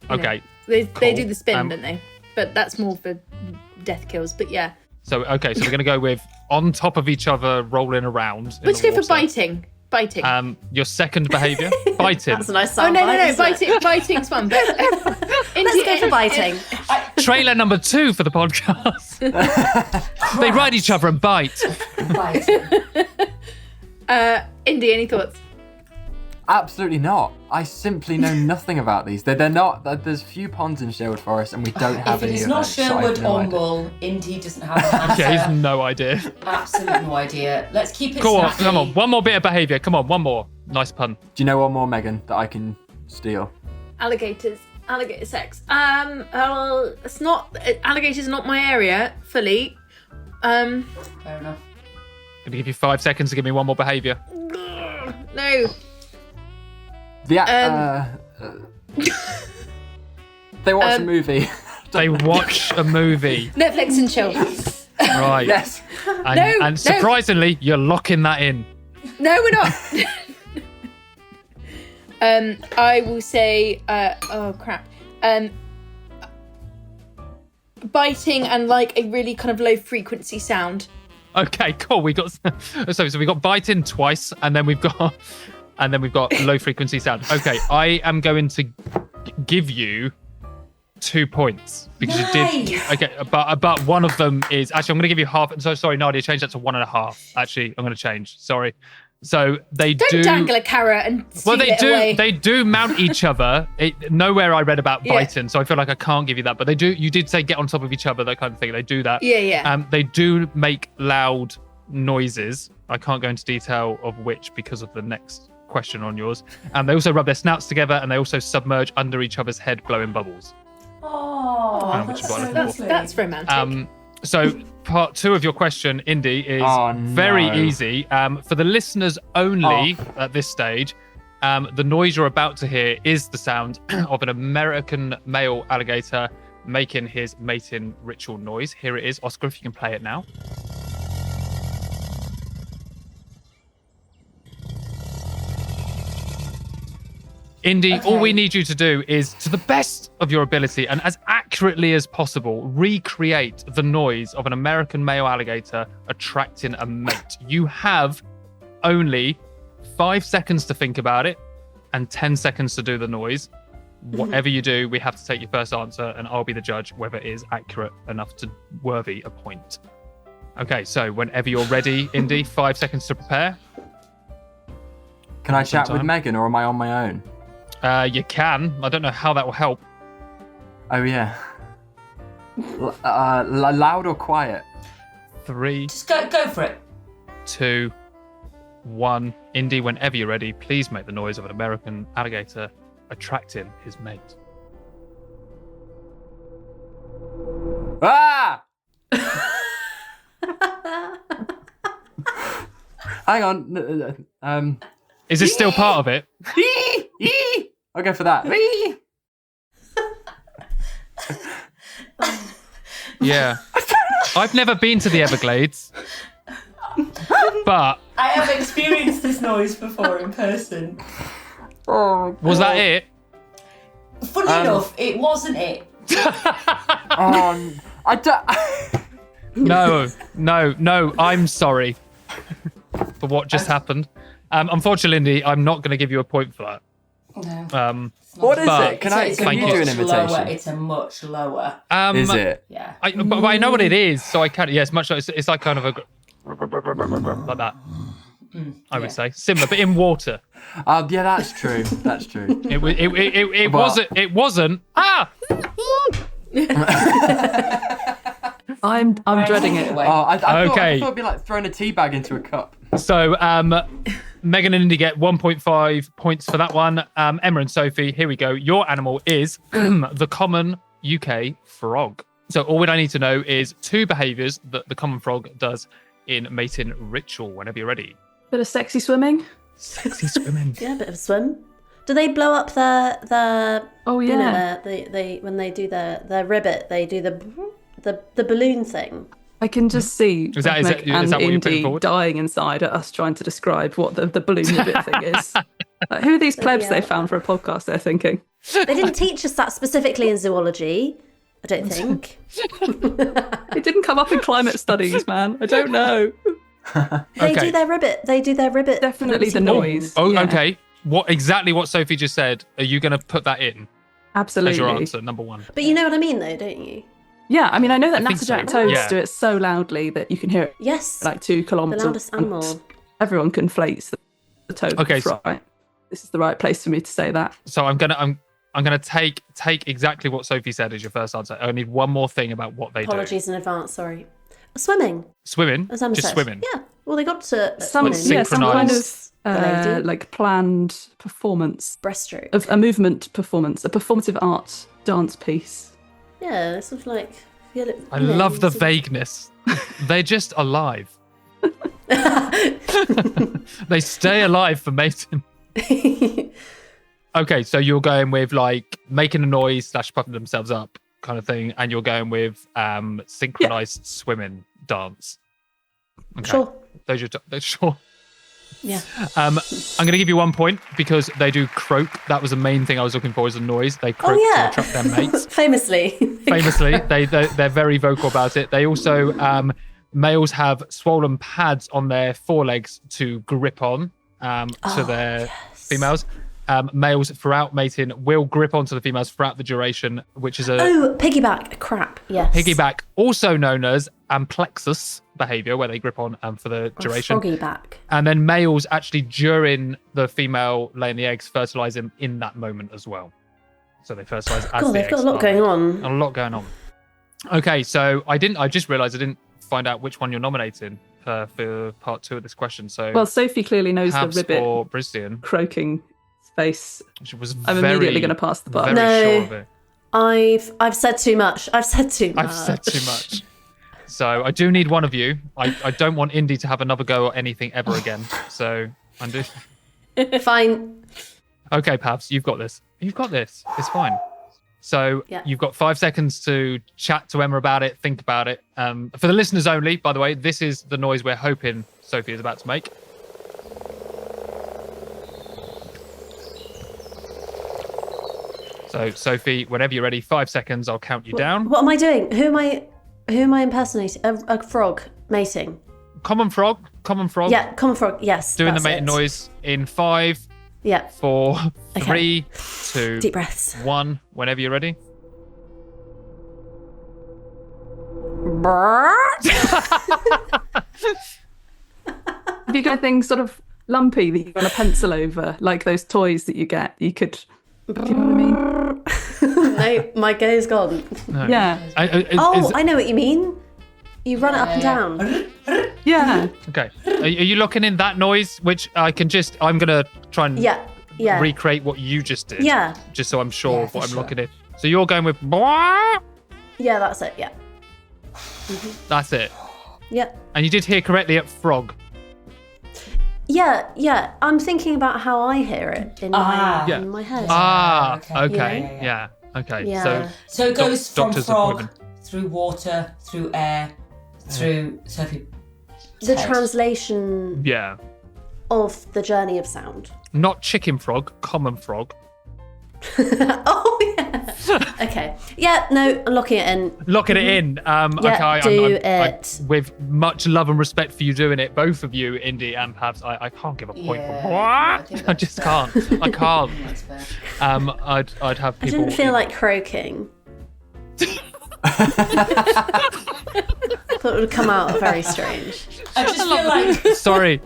to. Okay. They cool. do the spin, Um, don't they? But that's more for death kills. But yeah, So we're going to go with on top of each other, rolling around. let's go for biting. Biting. Your second behavior, biting. That's a nice Oh sound. no, bite. biting's fun. But Let's go for biting. Trailer number 2 for the podcast. They ride each other and bite. Indy, any thoughts? Absolutely not. I simply know nothing about these. They're not. There's few ponds in Sherwood Forest, and we don't have If it any is of not those, so I have Sherwood no or idea. Mull, Indy doesn't have an answer. Yeah, he's no idea. Absolutely no idea. Let's keep it Go on, snappy. come on. One more bit of behavior. Come on, one more. Nice pun. Do you know one more, Megan, that I can steal? Alligator sex. It's not alligators are not my area fully. Fair enough. Gonna give you 5 seconds to give me one more behaviour. No. They watch a movie. They watch a movie. Netflix and chill. Right. Yes. And surprisingly, you're locking that in. No, we're not. I will say, oh crap. Biting and like a really kind of low frequency sound. Okay, cool. We got so we got biting twice, and then we've got low frequency sound. Okay, I am going to give you 2 points because you did. Okay, but one of them is actually I'm going to give you half. So sorry, Nadia, change that to 1.5. Actually, I'm going to change. Sorry. So they Don't dangle a carrot and well, steal it away. They do mount each other. Nowhere I read about biting, so I feel like I can't give you that. But they do. You did say get on top of each other, that kind of thing. They do that. Yeah. They do make loud noises. I can't go into detail of which because of the next question on yours. And they also rub their snouts together, and they also submerge under each other's head, blowing bubbles. Oh, Which is what I'm looking for. That's romantic. So part 2 of your question, Indy, is very easy. For the listeners only at this stage, the noise you're about to hear is the sound of an American male alligator making his mating ritual noise. Here it is. Oscar, if you can play it now. Indy, all we need you to do is, to the best of your ability and as accurately as possible, recreate the noise of an American male alligator attracting a mate. You have only 5 seconds to think about it and 10 seconds to do the noise. Whatever you do, we have to take your first answer, and I'll be the judge whether it is accurate enough to worthy a point. Okay, so whenever you're ready, Indy, 5 seconds to prepare. Can I chat with Megan, or am I on my own? You can. I don't know how that will help. Oh, yeah. Loud or quiet? 3. Just go for it. 2, 1. Indy, whenever you're ready, please make the noise of an American alligator attracting his mate. Ah! Hang on. Is this still part of it? I'll go for that. Yeah. I've never been to the Everglades, but I have experienced this noise before in person. was that it? Funny enough, it wasn't it. I don't. No, I'm sorry for what just happened. Unfortunately, Lindy, I'm not going to give you a point for that. No. What is it? Can you do an imitation? It's a much lower. Is it? Yeah. But I know what it is, so I can't. Yeah, it's much. It's like kind of a like that. I would say similar, but in water. Yeah, that's true. That's true. It wasn't. It wasn't. Ah. I'm dreading it. I thought Okay. it'd be like throwing a tea bag into a cup. So, Megan and Indy get 1.5 points for that one. Emma and Sophie, here we go. Your animal is the common UK frog. So all I need to know is 2 behaviours that the common frog does in mating ritual. Whenever you're ready. Bit of sexy swimming. Sexy swimming. Yeah, a bit of a swim. Do they blow up their Oh you know, yeah. they when they do their ribbit, they do the balloon thing. I can just see Is that Meg what and you're putting Indy forward? dying inside at us trying to describe what the balloon ribbit thing is. Like, who are these plebs they found for a podcast, they're thinking? They didn't teach us that specifically in zoology, I don't think. It didn't come up in climate studies, man. I don't know. They Okay. do their ribbit. They do their ribbit. Definitely the ribbity noise. Oh, Yeah, okay. What Sophie just said? Are you going to put that in Absolutely. as your answer, number 1? But you know what I mean, though, don't you? Yeah, I mean, I know that I think natterjack so. toads Yeah. do it so loudly that you can hear it Yes. like 2 The kilometres. loudest animal. Everyone conflates the toad. Okay, with the frog. This is the right place for me to say that. So I'm gonna take exactly what Sophie said as your first answer. I need one more thing about what they Apologies in advance, sorry. Swimming, do. Swimming, as Emma just said. swimming. Yeah. Well, they got to Some kind synchronised. of lady. like planned performance breaststroke. of a movement performance, a performative art dance piece. Yeah, it's sort of like I love the vagueness. They're just alive. They stay alive for mating. Okay, so you're going with like making a noise / puffing themselves up kind of thing, and you're going with synchronized swimming dance. Okay. Sure. Those are sure. Yeah. I'm going to give you 1 point because they do croak. That was the main thing I was looking for, is a noise. They croak to attract their mates. Famously, they're very vocal about it. They also males have swollen pads on their forelegs to grip on to their females. Males throughout mating will grip onto the females throughout the duration, which is piggyback. Crap. Yes. Piggyback, also known as amplexus behavior, where they grip on for the duration. Froggy back. And then males actually, during the female laying the eggs, fertilize them in that moment as well. So they fertilize as the they've eggs got a lot going on. A lot going on. Okay, so I just realized I didn't find out which one you're nominating for part 2 of this question. So Well, Sophie clearly knows the Habs ribbit or Bristian, croaking space. which was I'm immediately going to pass the buck. very sure of it. I've said too much. I've said too much. So I do need one of you. I don't want Indy to have another go at anything ever again. So I'm just... Fine. Okay, Pabs, you've got this. It's fine. So you've got 5 seconds to chat to Emma about it, think about it. For the listeners only, by the way, this is the noise we're hoping Sophie is about to make. So Sophie, whenever you're ready, 5 seconds, I'll count you down. What am I doing? Who am I impersonating? A frog mating. Common frog. Yeah, common frog. Yes. Doing the that's mating it. noise in 5, Yeah. 4, Okay. 3, 2, Deep breaths. 1. Whenever you're ready. Have you got anything sort of lumpy that you want to pencil over, like those toys that you get? You could. Do you know what I mean? No, my go's gone. No. Yeah. I know what you mean. You run it up and down. Yeah. Okay. Are you locking in that noise, which I'm going to try and Yeah. recreate what you just did. Yeah. Just so I'm sure of what I'm locking in. So you're going with... Bwah! Yeah, that's it. Yeah. That's it. Yeah. And you did hear correctly at frog. Yeah. I'm thinking about how I hear it in my head. Okay. Yeah. Okay. Yeah. So it goes from doctor's frog appointment. through water, through air, through Sophie. The translation Yeah. of the journey of sound. Not chicken frog, common frog. Oh yeah. Okay. Yeah. No, I'm locking it in. Locking it in. Yeah, I'm with much love and respect for you doing it, both of you, Indy and Pabs. I can't give a point for what? I just can't. I can't. That's fair. I'd have I people. didn't feel like croaking. I thought it would come out very strange. I just feel like Sorry,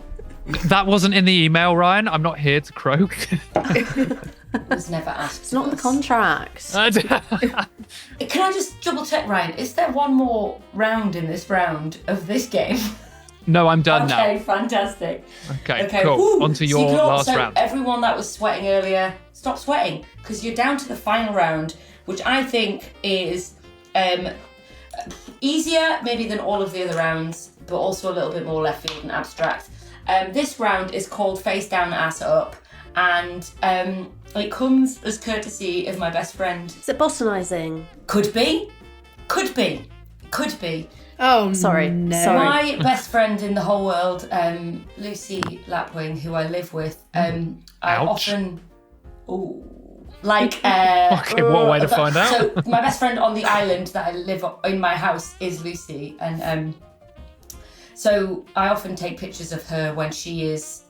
that wasn't in the email, Ryan. I'm not here to croak. it was never asked. It's not in the contract. Can I just double check, Ryan? Is there one more round in this round of this game? No, I'm done now. Okay, fantastic. Okay, cool. Woo. On to your last round. Everyone that was sweating earlier, stop sweating, because you're down to the final round, which I think is easier maybe than all of the other rounds, but also a little bit more left field and abstract. This round is called Face Down, Ass Up, and it comes as courtesy of my best friend. Is it botanising? Could be. Oh, Sorry. My best friend in the whole world, Lucy Lapwing, who I live with, I Ouch. often... Ooh. Like... Okay, what a way to find out. So my best friend on the island that I live in my house is Lucy, and so I often take pictures of her when she is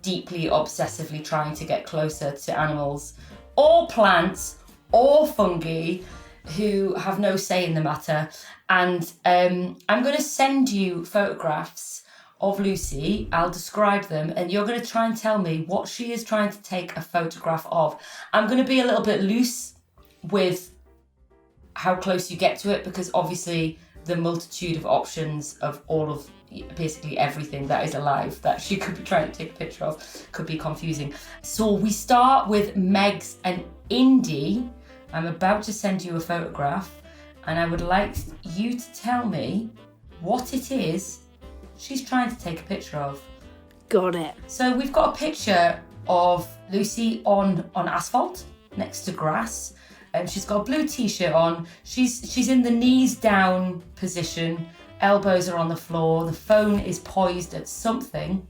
deeply, obsessively trying to get closer to animals, or plants, or fungi, who have no say in the matter. And I'm going to send you photographs of Lucy. I'll describe them, and you're going to try and tell me what she is trying to take a photograph of. I'm going to be a little bit loose with how close you get to it, because obviously the multitude of options of all of basically everything that is alive that she could be trying to take a picture of could be confusing. So we start with Megs and Indy. I'm about to send you a photograph. and I would like you to tell me what it is she's trying to take a picture of. Got it. So we've got a picture of Lucy on asphalt next to grass. She's got a blue t-shirt on. She's in the knees down position. Elbows are on the floor. The phone is poised at something.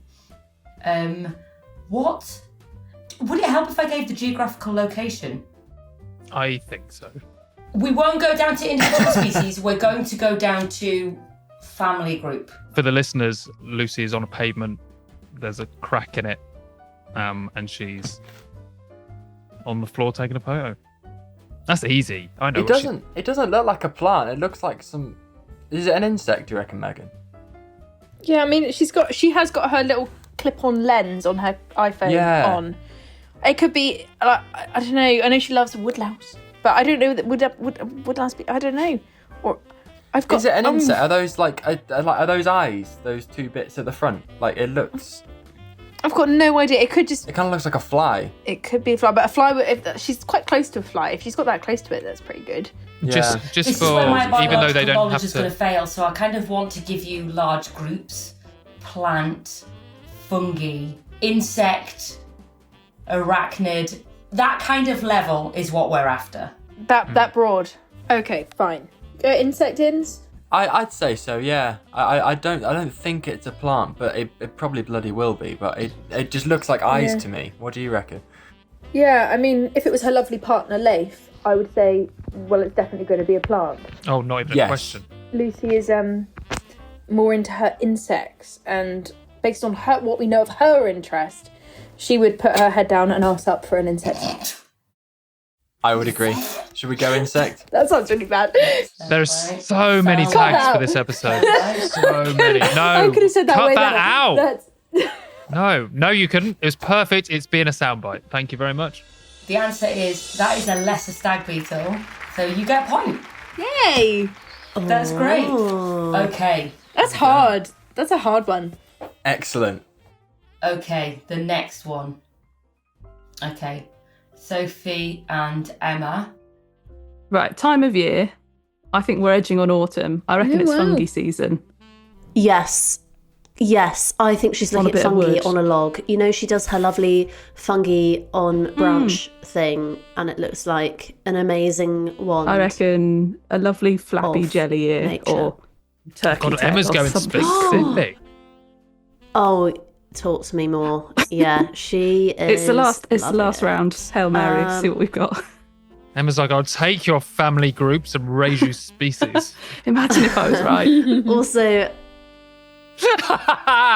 What? Would it help if I gave the geographical location? I think so. We won't go down to individual species. We're going to go down to family group. For the listeners, Lucy is on a pavement. There's a crack in it, and she's on the floor taking a photo. That's easy. I know. It doesn't look like a plant. It looks like some. Is it an insect? Do you reckon, Megan? Yeah, I mean, she has got her little clip-on lens on her iPhone on. It could be, like, I don't know. I know she loves woodlouse, but I don't know that woodlouse be. I don't know. Or I've got. Is it an insect? Are those are those eyes? Those two bits at the front? Like it looks. I've got no idea. It could just. It kind of looks like a fly. It could be a fly, but a fly. If she's quite close to a fly, if she's got that close to it, that's pretty good. Just This for is where my even though they biological don't knowledge have is to. going to fail, so I kind of want to give you large groups: plant, fungi, insect, arachnid. That kind of level is what we're after. That broad. Okay, fine. Insectins? I'd say so. Yeah. I don't think it's a plant, but it probably bloody will be. But it just looks like eyes to me. What do you reckon? Yeah, I mean, if it was her lovely partner Leif, I would say, well, it's definitely going to be a plant. Oh, not even a question. Lucy is more into her insects, and based on what we know of her interest, she would put her head down and ask up for an insect. I would agree. Should we go insect? That sounds really bad. There's so many tags for this episode. So many. No, I could have said that cut way that better. out. No, you couldn't. It was perfect. It's being a soundbite. Thank you very much. The answer is that is a lesser stag beetle, so you get a point. Yay! That's great. Okay. That's hard. That's a hard one. Excellent. Okay, the next one. Okay, Sophie and Emma. Right, time of year. I think we're edging on autumn. I reckon it's fungi season. Yes. Yes, I think she's On a looking at bit of fungi wood. on a log. You know, she does her lovely fungi on branch thing, and it looks like an amazing wand. I reckon a lovely flappy Of jelly ear nature. or turkey God, tail Emma's or going something. specific. Oh, talk to me more. Yeah, she is. It's the last loving it. round. Hail Mary. See what we've got. Emma's like, I'll take your family groups and raise you species. Imagine if I was right. Also,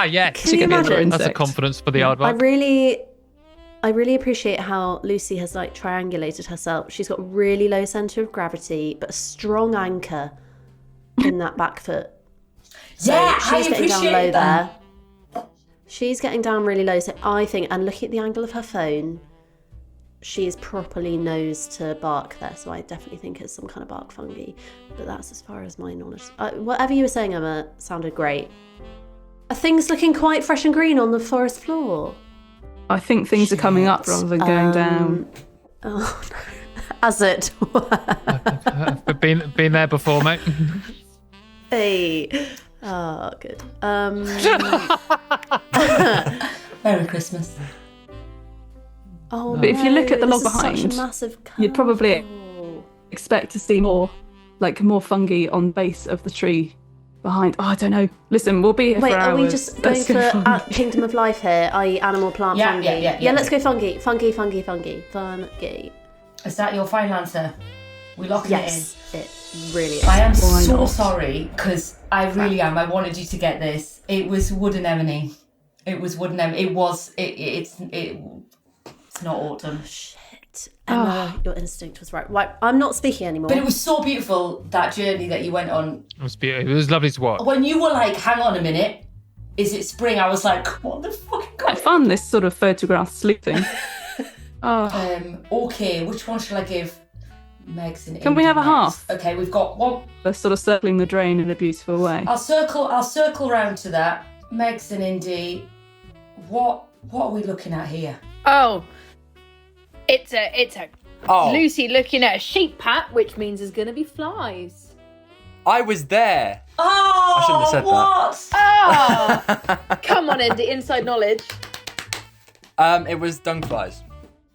Yes. Can you imagine? That's a confidence for the I aardvark. really appreciate how Lucy has like triangulated herself. She's got really low centre of gravity, but a strong anchor in that back foot. So Yeah, she's I getting down low appreciate that. there. She's getting down really low. So I think, and looking at the angle of her phone, she is properly nose to bark there. So I definitely think it's some kind of bark fungi. But that's as far as my knowledge. Whatever you were saying, Emma, sounded great. Are things looking quite fresh and green on the forest floor? I think things are coming up rather than going down. Oh, no. As it were. I've been there before, mate. Hey. Oh, good. Merry Christmas. Oh, But if you look at the no, log this is such a behind, massive you'd probably couple. expect to see more fungi on the base of the tree behind. Oh, I don't know. Listen, we'll be here Wait, for hours. are we just going Let's go for fungi. Kingdom of Life here, i.e. animal, plant, Yeah, fungi? yeah. Let's go fungi. Fungi. Is that your final answer? We locking Yes, it really is. it in? I am Why so not? sorry, because I really am. I wanted you to get this. It was wood anemone. It was wood anemone. It's not autumn. Shit. Emma, your instinct was right. Right, I'm not speaking anymore. But it was so beautiful, that journey that you went on. It was beautiful. It was lovely to watch. When you were like, hang on a minute, is it spring? I was like, what the fuck? Quite fun, this sort of photograph sleuthing. Oh, Okay, which one shall I give Meg's and Can we Indy have a next? half? Okay, we've got one. they're sort of circling the drain in a beautiful way. I'll circle round to that. Meg's and Indy, what are we looking at here? Oh, it's a Oh. Lucy looking at a sheep hat, which means there's gonna be flies. I was there. Oh, I shouldn't have said what? Ah, come on, Andy. Inside knowledge. It was dung flies.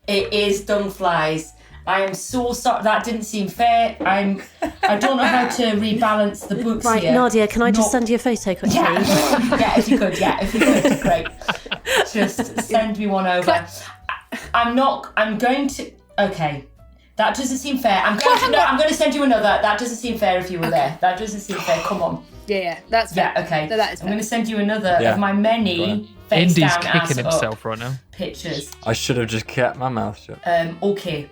It is dung flies. I am so sorry. That didn't seem fair. I don't know how to rebalance the books Right, here. Nadia, can I just send you a photo quickly? Yeah, if you could, great. Just send me one over. I'm going to. Okay, that doesn't seem fair. I'm going to send you another. That doesn't seem fair if you were there. That doesn't seem fair. Come on. Yeah, that's fair. Yeah, okay. No, that is I'm fair. going to send you another of my many face Indy's down, kicking ass himself up right now. pictures. I should have just kept my mouth shut. Okay.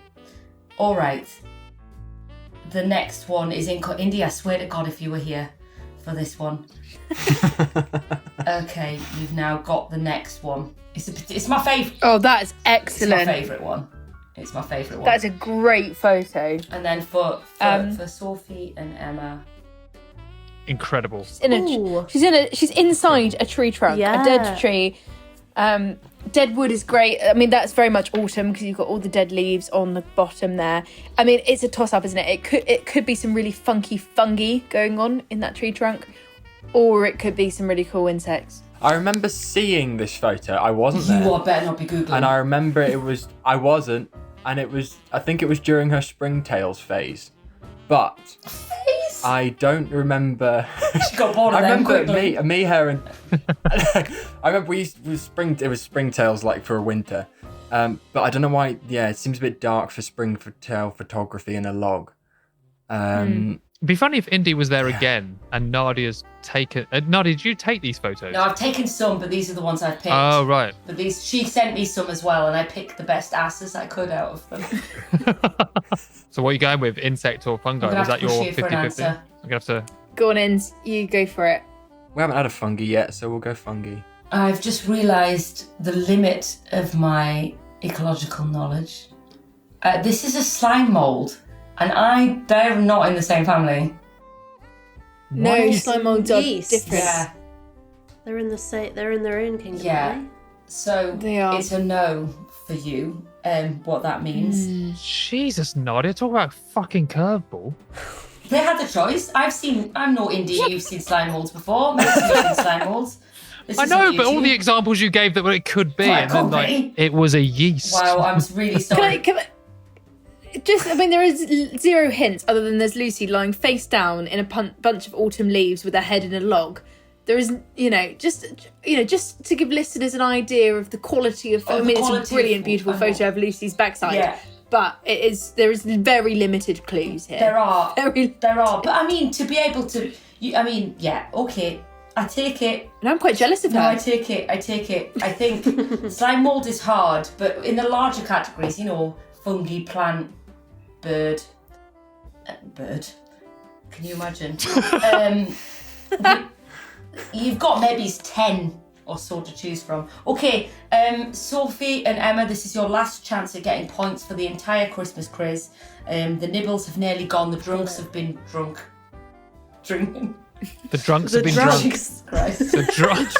All right. The next one is in Indy. I swear to God, if you were here for this one. Okay, you've now got the next one. It's my favourite. Oh, that's It's my excellent. favourite one. It's my favourite one. That's a great photo. And then for Sophie and Emma. Incredible. She's inside a tree trunk, Yeah. a dead tree. Dead wood is great. I mean, that's very much autumn because you've got all the dead leaves on the bottom there. I mean, it's a toss-up, isn't it? It could be some really funky fungi going on in that tree trunk, or it could be some really cool insects. I remember seeing this photo. I wasn't there. You better not be Googling. And I remember I wasn't, and I think it was during her springtails phase. But I don't remember. She got bored of I them remember quickly. her, and I remember it was springtails like for a winter. But I don't know why. Yeah, it seems a bit dark for springtail photography in a log. It'd be funny if Indy was there again and Nadia's taken. Nadia, did you take these photos? No, I've taken some, but these are the ones I've picked. Oh, right. But she sent me some as well, and I picked the best asses I could out of them. So what are you going with, insect or fungi? I'm gonna Was have that to your push you for an 50-50? answer. I'm going to have to... Go on, Inns. You go for it. We haven't had a fungi yet, so we'll go fungi. I've just realised the limit of my ecological knowledge. This is a slime mould, and they're not in the same family. No, Nice. slime molds are Yeast. different. Yeah. They're in their own kingdom. Yeah. aren't So They are. it's a no for you. What that means. Jesus, Nadia, talk about fucking curveball. They had the choice. I'm no indie. You've seen slime molds before. Most of you've seen slime molds. This I is on know, but all YouTube. the examples you gave that it could be, Well, it and then could like be. it was a yeast. Wow, I'm really sorry. Can I there is zero hints other than there's Lucy lying face down in a bunch of autumn leaves with her head in a log. There is, just to give listeners an idea of the quality of. I mean, it's a brilliant, beautiful photo of Lucy's backside. Yeah. But there is very limited clues here. There are. Very, There are. But I mean, to be able to. Yeah, okay. I take it. and I'm quite jealous of her. No, I take it. I think slime mold is hard, but in the larger categories, fungi, plant, bird. Can you imagine? You've got maybe 10 or so to choose from. Okay, Sophie and Emma, this is your last chance at getting points for the entire Christmas quiz. The nibbles have nearly gone. The drunks have been drinking. The drunks have been drunk. Jesus Christ. The drunk.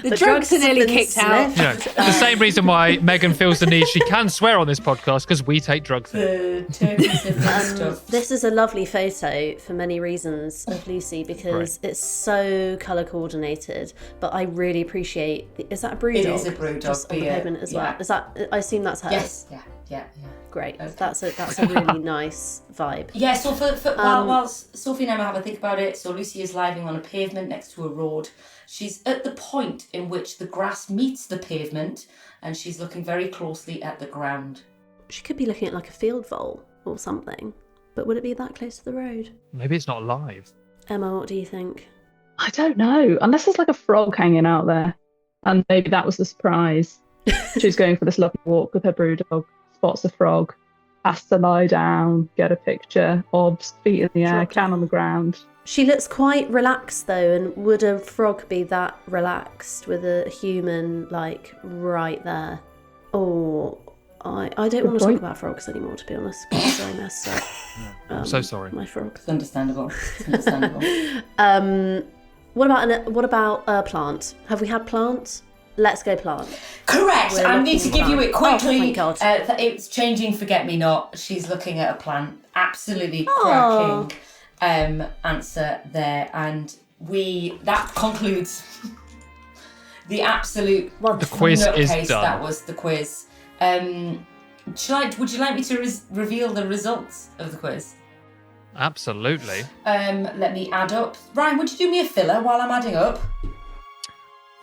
The drunks are nearly kicked out. The same reason why Megan feels the need she can swear on this podcast, because we take drugs. The turkeys have been stuffed. This is a lovely photo for many reasons of Lucy because it's so colour coordinated. But I really appreciate. Is that a brew It dog? is a brew dog, Just on the yeah, pavement as well. yeah. Is that? I assume that's her. Yes, yeah. Great. Okay. That's a really nice vibe. Yeah, so while Sophie and Emma have a think about it, so Lucy is lying on a pavement next to a road. She's at the point in which the grass meets the pavement, and she's looking very closely at the ground. She could be looking at like a field vole or something. But would it be that close to the road? Maybe it's not alive. Emma, what do you think? I don't know. Unless there's like a frog hanging out there. And maybe that was the surprise. She's going for this lovely walk with her brew dog, spots a frog, has to lie down, get a picture, obs, feet in the air, can on the ground. She looks quite relaxed though, and would a frog be that relaxed with a human like right there? Oh, I don't want to talk about frogs anymore, to be honest, because I messed up. I'm so sorry. My frog. It's understandable. What about a plant? Have we had plant? Let's go plant. Correct. We're I need looking to give you at it plant. quickly. Oh my God. It's changing forget-me-not. She's looking at a plant. Absolutely Oh. cracking. answer there, and that concludes the absolute the quiz is nutcase done. that was the quiz. Would you like me to reveal the results of the quiz? Absolutely. Let me add up. Ryan, would you do me a filler while I'm adding up?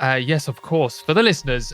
Yes, of course. For the listeners,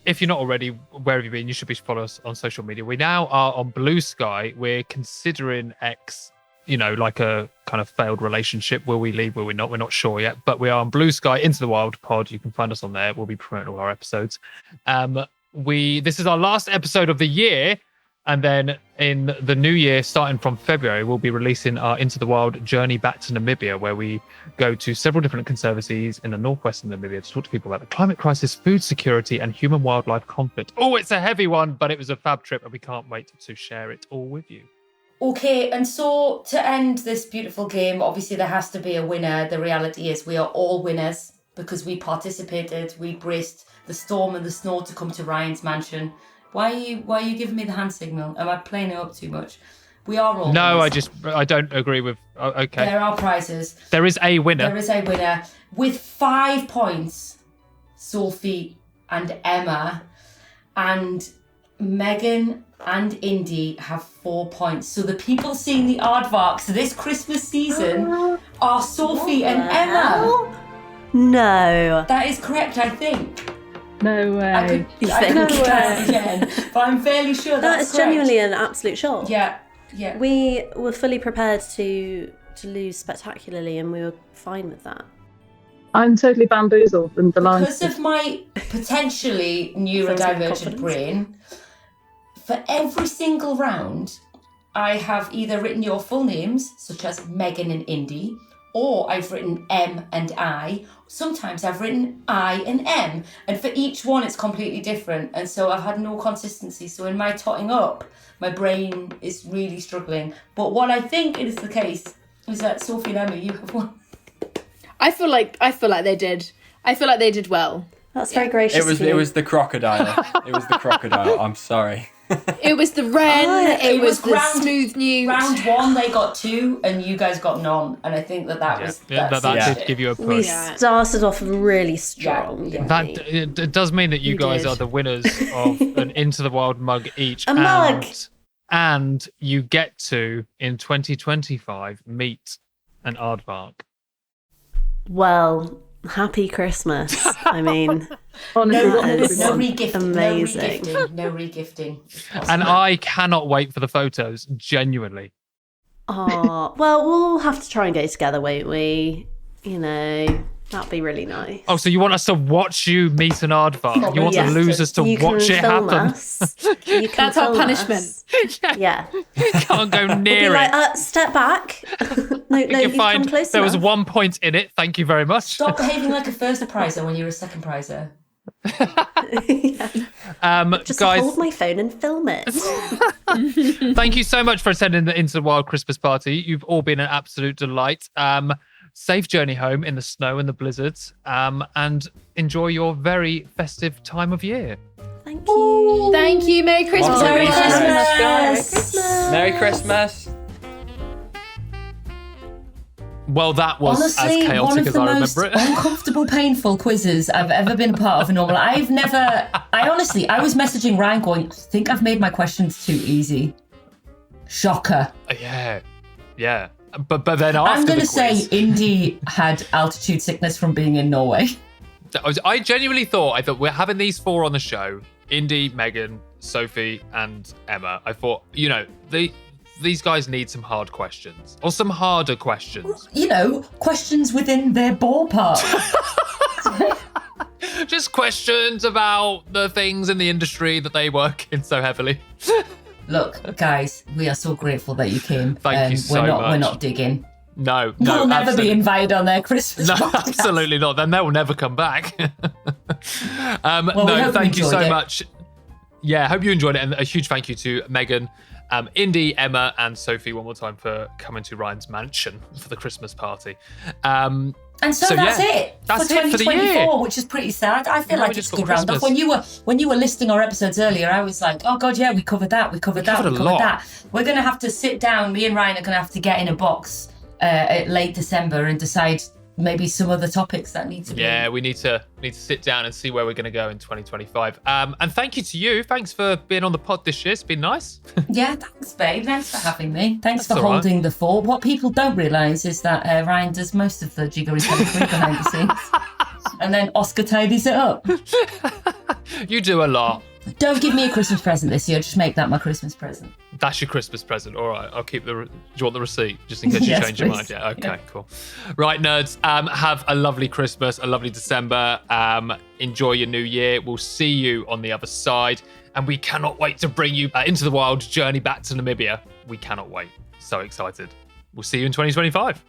if you're not already, where have you been? You should be follow us on social media. We now are on Blue Sky. We're considering like a kind of failed relationship. Will we leave? Will we not? We're not sure yet. But we are on Blue Sky, Into the Wild Pod. You can find us on there. We'll be promoting all our episodes. This is our last episode of the year. And then in the new year, starting from February, we'll be releasing our Into the Wild journey back to Namibia, where we go to several different conservancies in the northwestern Namibia to talk to people about the climate crisis, food security, and human-wildlife conflict. Oh, it's a heavy one, but it was a fab trip, and we can't wait to share it all with you. Okay, and so to end this beautiful game, obviously there has to be a winner. The reality is we are all winners because we participated. We braced the storm and the snow to come to Ryan's mansion. Why are you giving me the hand signal? Am I playing it up too much? We are all winners. I don't agree with... Okay. There are prizes. There is a winner. There is a winner. With 5 points, Sophie and Emma, and Megan and Indy have 4 points. So the people seeing the aardvarks this Christmas season are Sophie and Emma. No. That is correct, I think. No way. I could guess again, but I'm fairly sure That that's is genuinely an absolute shock. Yeah. We were fully prepared to lose spectacularly, and we were fine with that. I'm totally bamboozled and delighted. Because of my potentially neurodivergent brain, for every single round, I have either written your full names, such as Megan and Indy, or I've written M and I. Sometimes I've written I and M, and for each one it's completely different, and so I've had no consistency. So in my totting up, my brain is really struggling. But what I think is the case is that Sophie and Emma, you have won. I feel like they did. I feel like they did well. That's very gracious. It was the crocodile. It was the crocodile. I'm sorry. It was the wren. it was the round- smooth newt. Round 1 they got 2, and you guys got none. And I think that was that did give you a We push. started off really strong. Yeah. That it does mean that you guys are the winners of an Into the Wild mug each. Mug. And you get to, in 2025, meet an aardvark. Well, happy Christmas. I mean, Honestly, that that is No regifting. amazing. No regifting. And I cannot wait for the photos, genuinely. Oh, well, we'll have to try and go together, won't we? You know, that'd be really nice. Oh, so you want us to watch you meet an aardvark? You want Yes. the losers to You watch can it film happen? us. You can That's our film punishment. us. Yeah. You can't go Be near like, it. step back. no, You can come find close there was enough. 1 point in it. Thank you very much. Stop behaving like a first prizer when you're a second prizer. Just guys, hold my phone and film it. thank you so much for attending the Into the Wild Christmas party. You've all been an absolute delight. Safe journey home in the snow and the blizzards, and enjoy your very festive time of year. Thank you. Thank you. Merry Christmas, Merry everyone. Christmas. Merry Christmas. Well, that was Honestly, as one chaotic of as the I most remember it. uncomfortable, painful quizzes I've ever been a part of a normal. I was messaging Ryan going, I think I've made my questions too easy. Shocker. Yeah. But then after I'm going the to say quiz, Indy had altitude sickness from being in Norway. I genuinely thought we're having these 4 on the show: Indy, Megan, Sophie, and Emma. I thought, these guys need some hard questions or some harder questions. Questions within their ballpark. Just questions about the things in the industry that they work in so heavily. Look, guys, we are so grateful that you came. Thank you so We're much. not digging. No, We'll never absolutely. be invited on their Christmas No, podcast. absolutely not. Then they'll never come back. we hope Thank you you so enjoyed it. much. Yeah, hope you enjoyed it. And a huge thank you to Megan, Indy, Emma, and Sophie one more time for coming to Ryan's mansion for the Christmas party. And so that's it. That's for it for the year. 2024, which is pretty sad. I feel Yeah, we like just it's a got good roundup. Christmas. When you were listing our episodes earlier, I was like, oh god, yeah, we covered that, we covered covered a lot. that. We're gonna have to sit down. Me and Ryan are gonna have to get in a box late December and decide maybe some of the topics that need to be. Yeah, we need to sit down and see where we're going to go in 2025. And thank you to you. Thanks for being on the pod this year. It's been nice. Yeah, thanks, babe. Thanks for having me. Thanks That's for all right. holding the fort. What people don't realise is that Ryan does most of the jiggery-pokery behind the scenes. And then Oscar tidies it up. You do a lot. Don't give me a Christmas present this year. Just make that my Christmas present. That's your Christmas present. All right, I'll keep do you want the receipt? Just in case you Yes, change your please. mind. Yeah, okay, Yeah. cool. Right, nerds, have a lovely Christmas, a lovely December. Enjoy your new year. We'll see you on the other side. And we cannot wait to bring you into the wild journey back to Namibia. We cannot wait. So excited. We'll see you in 2025.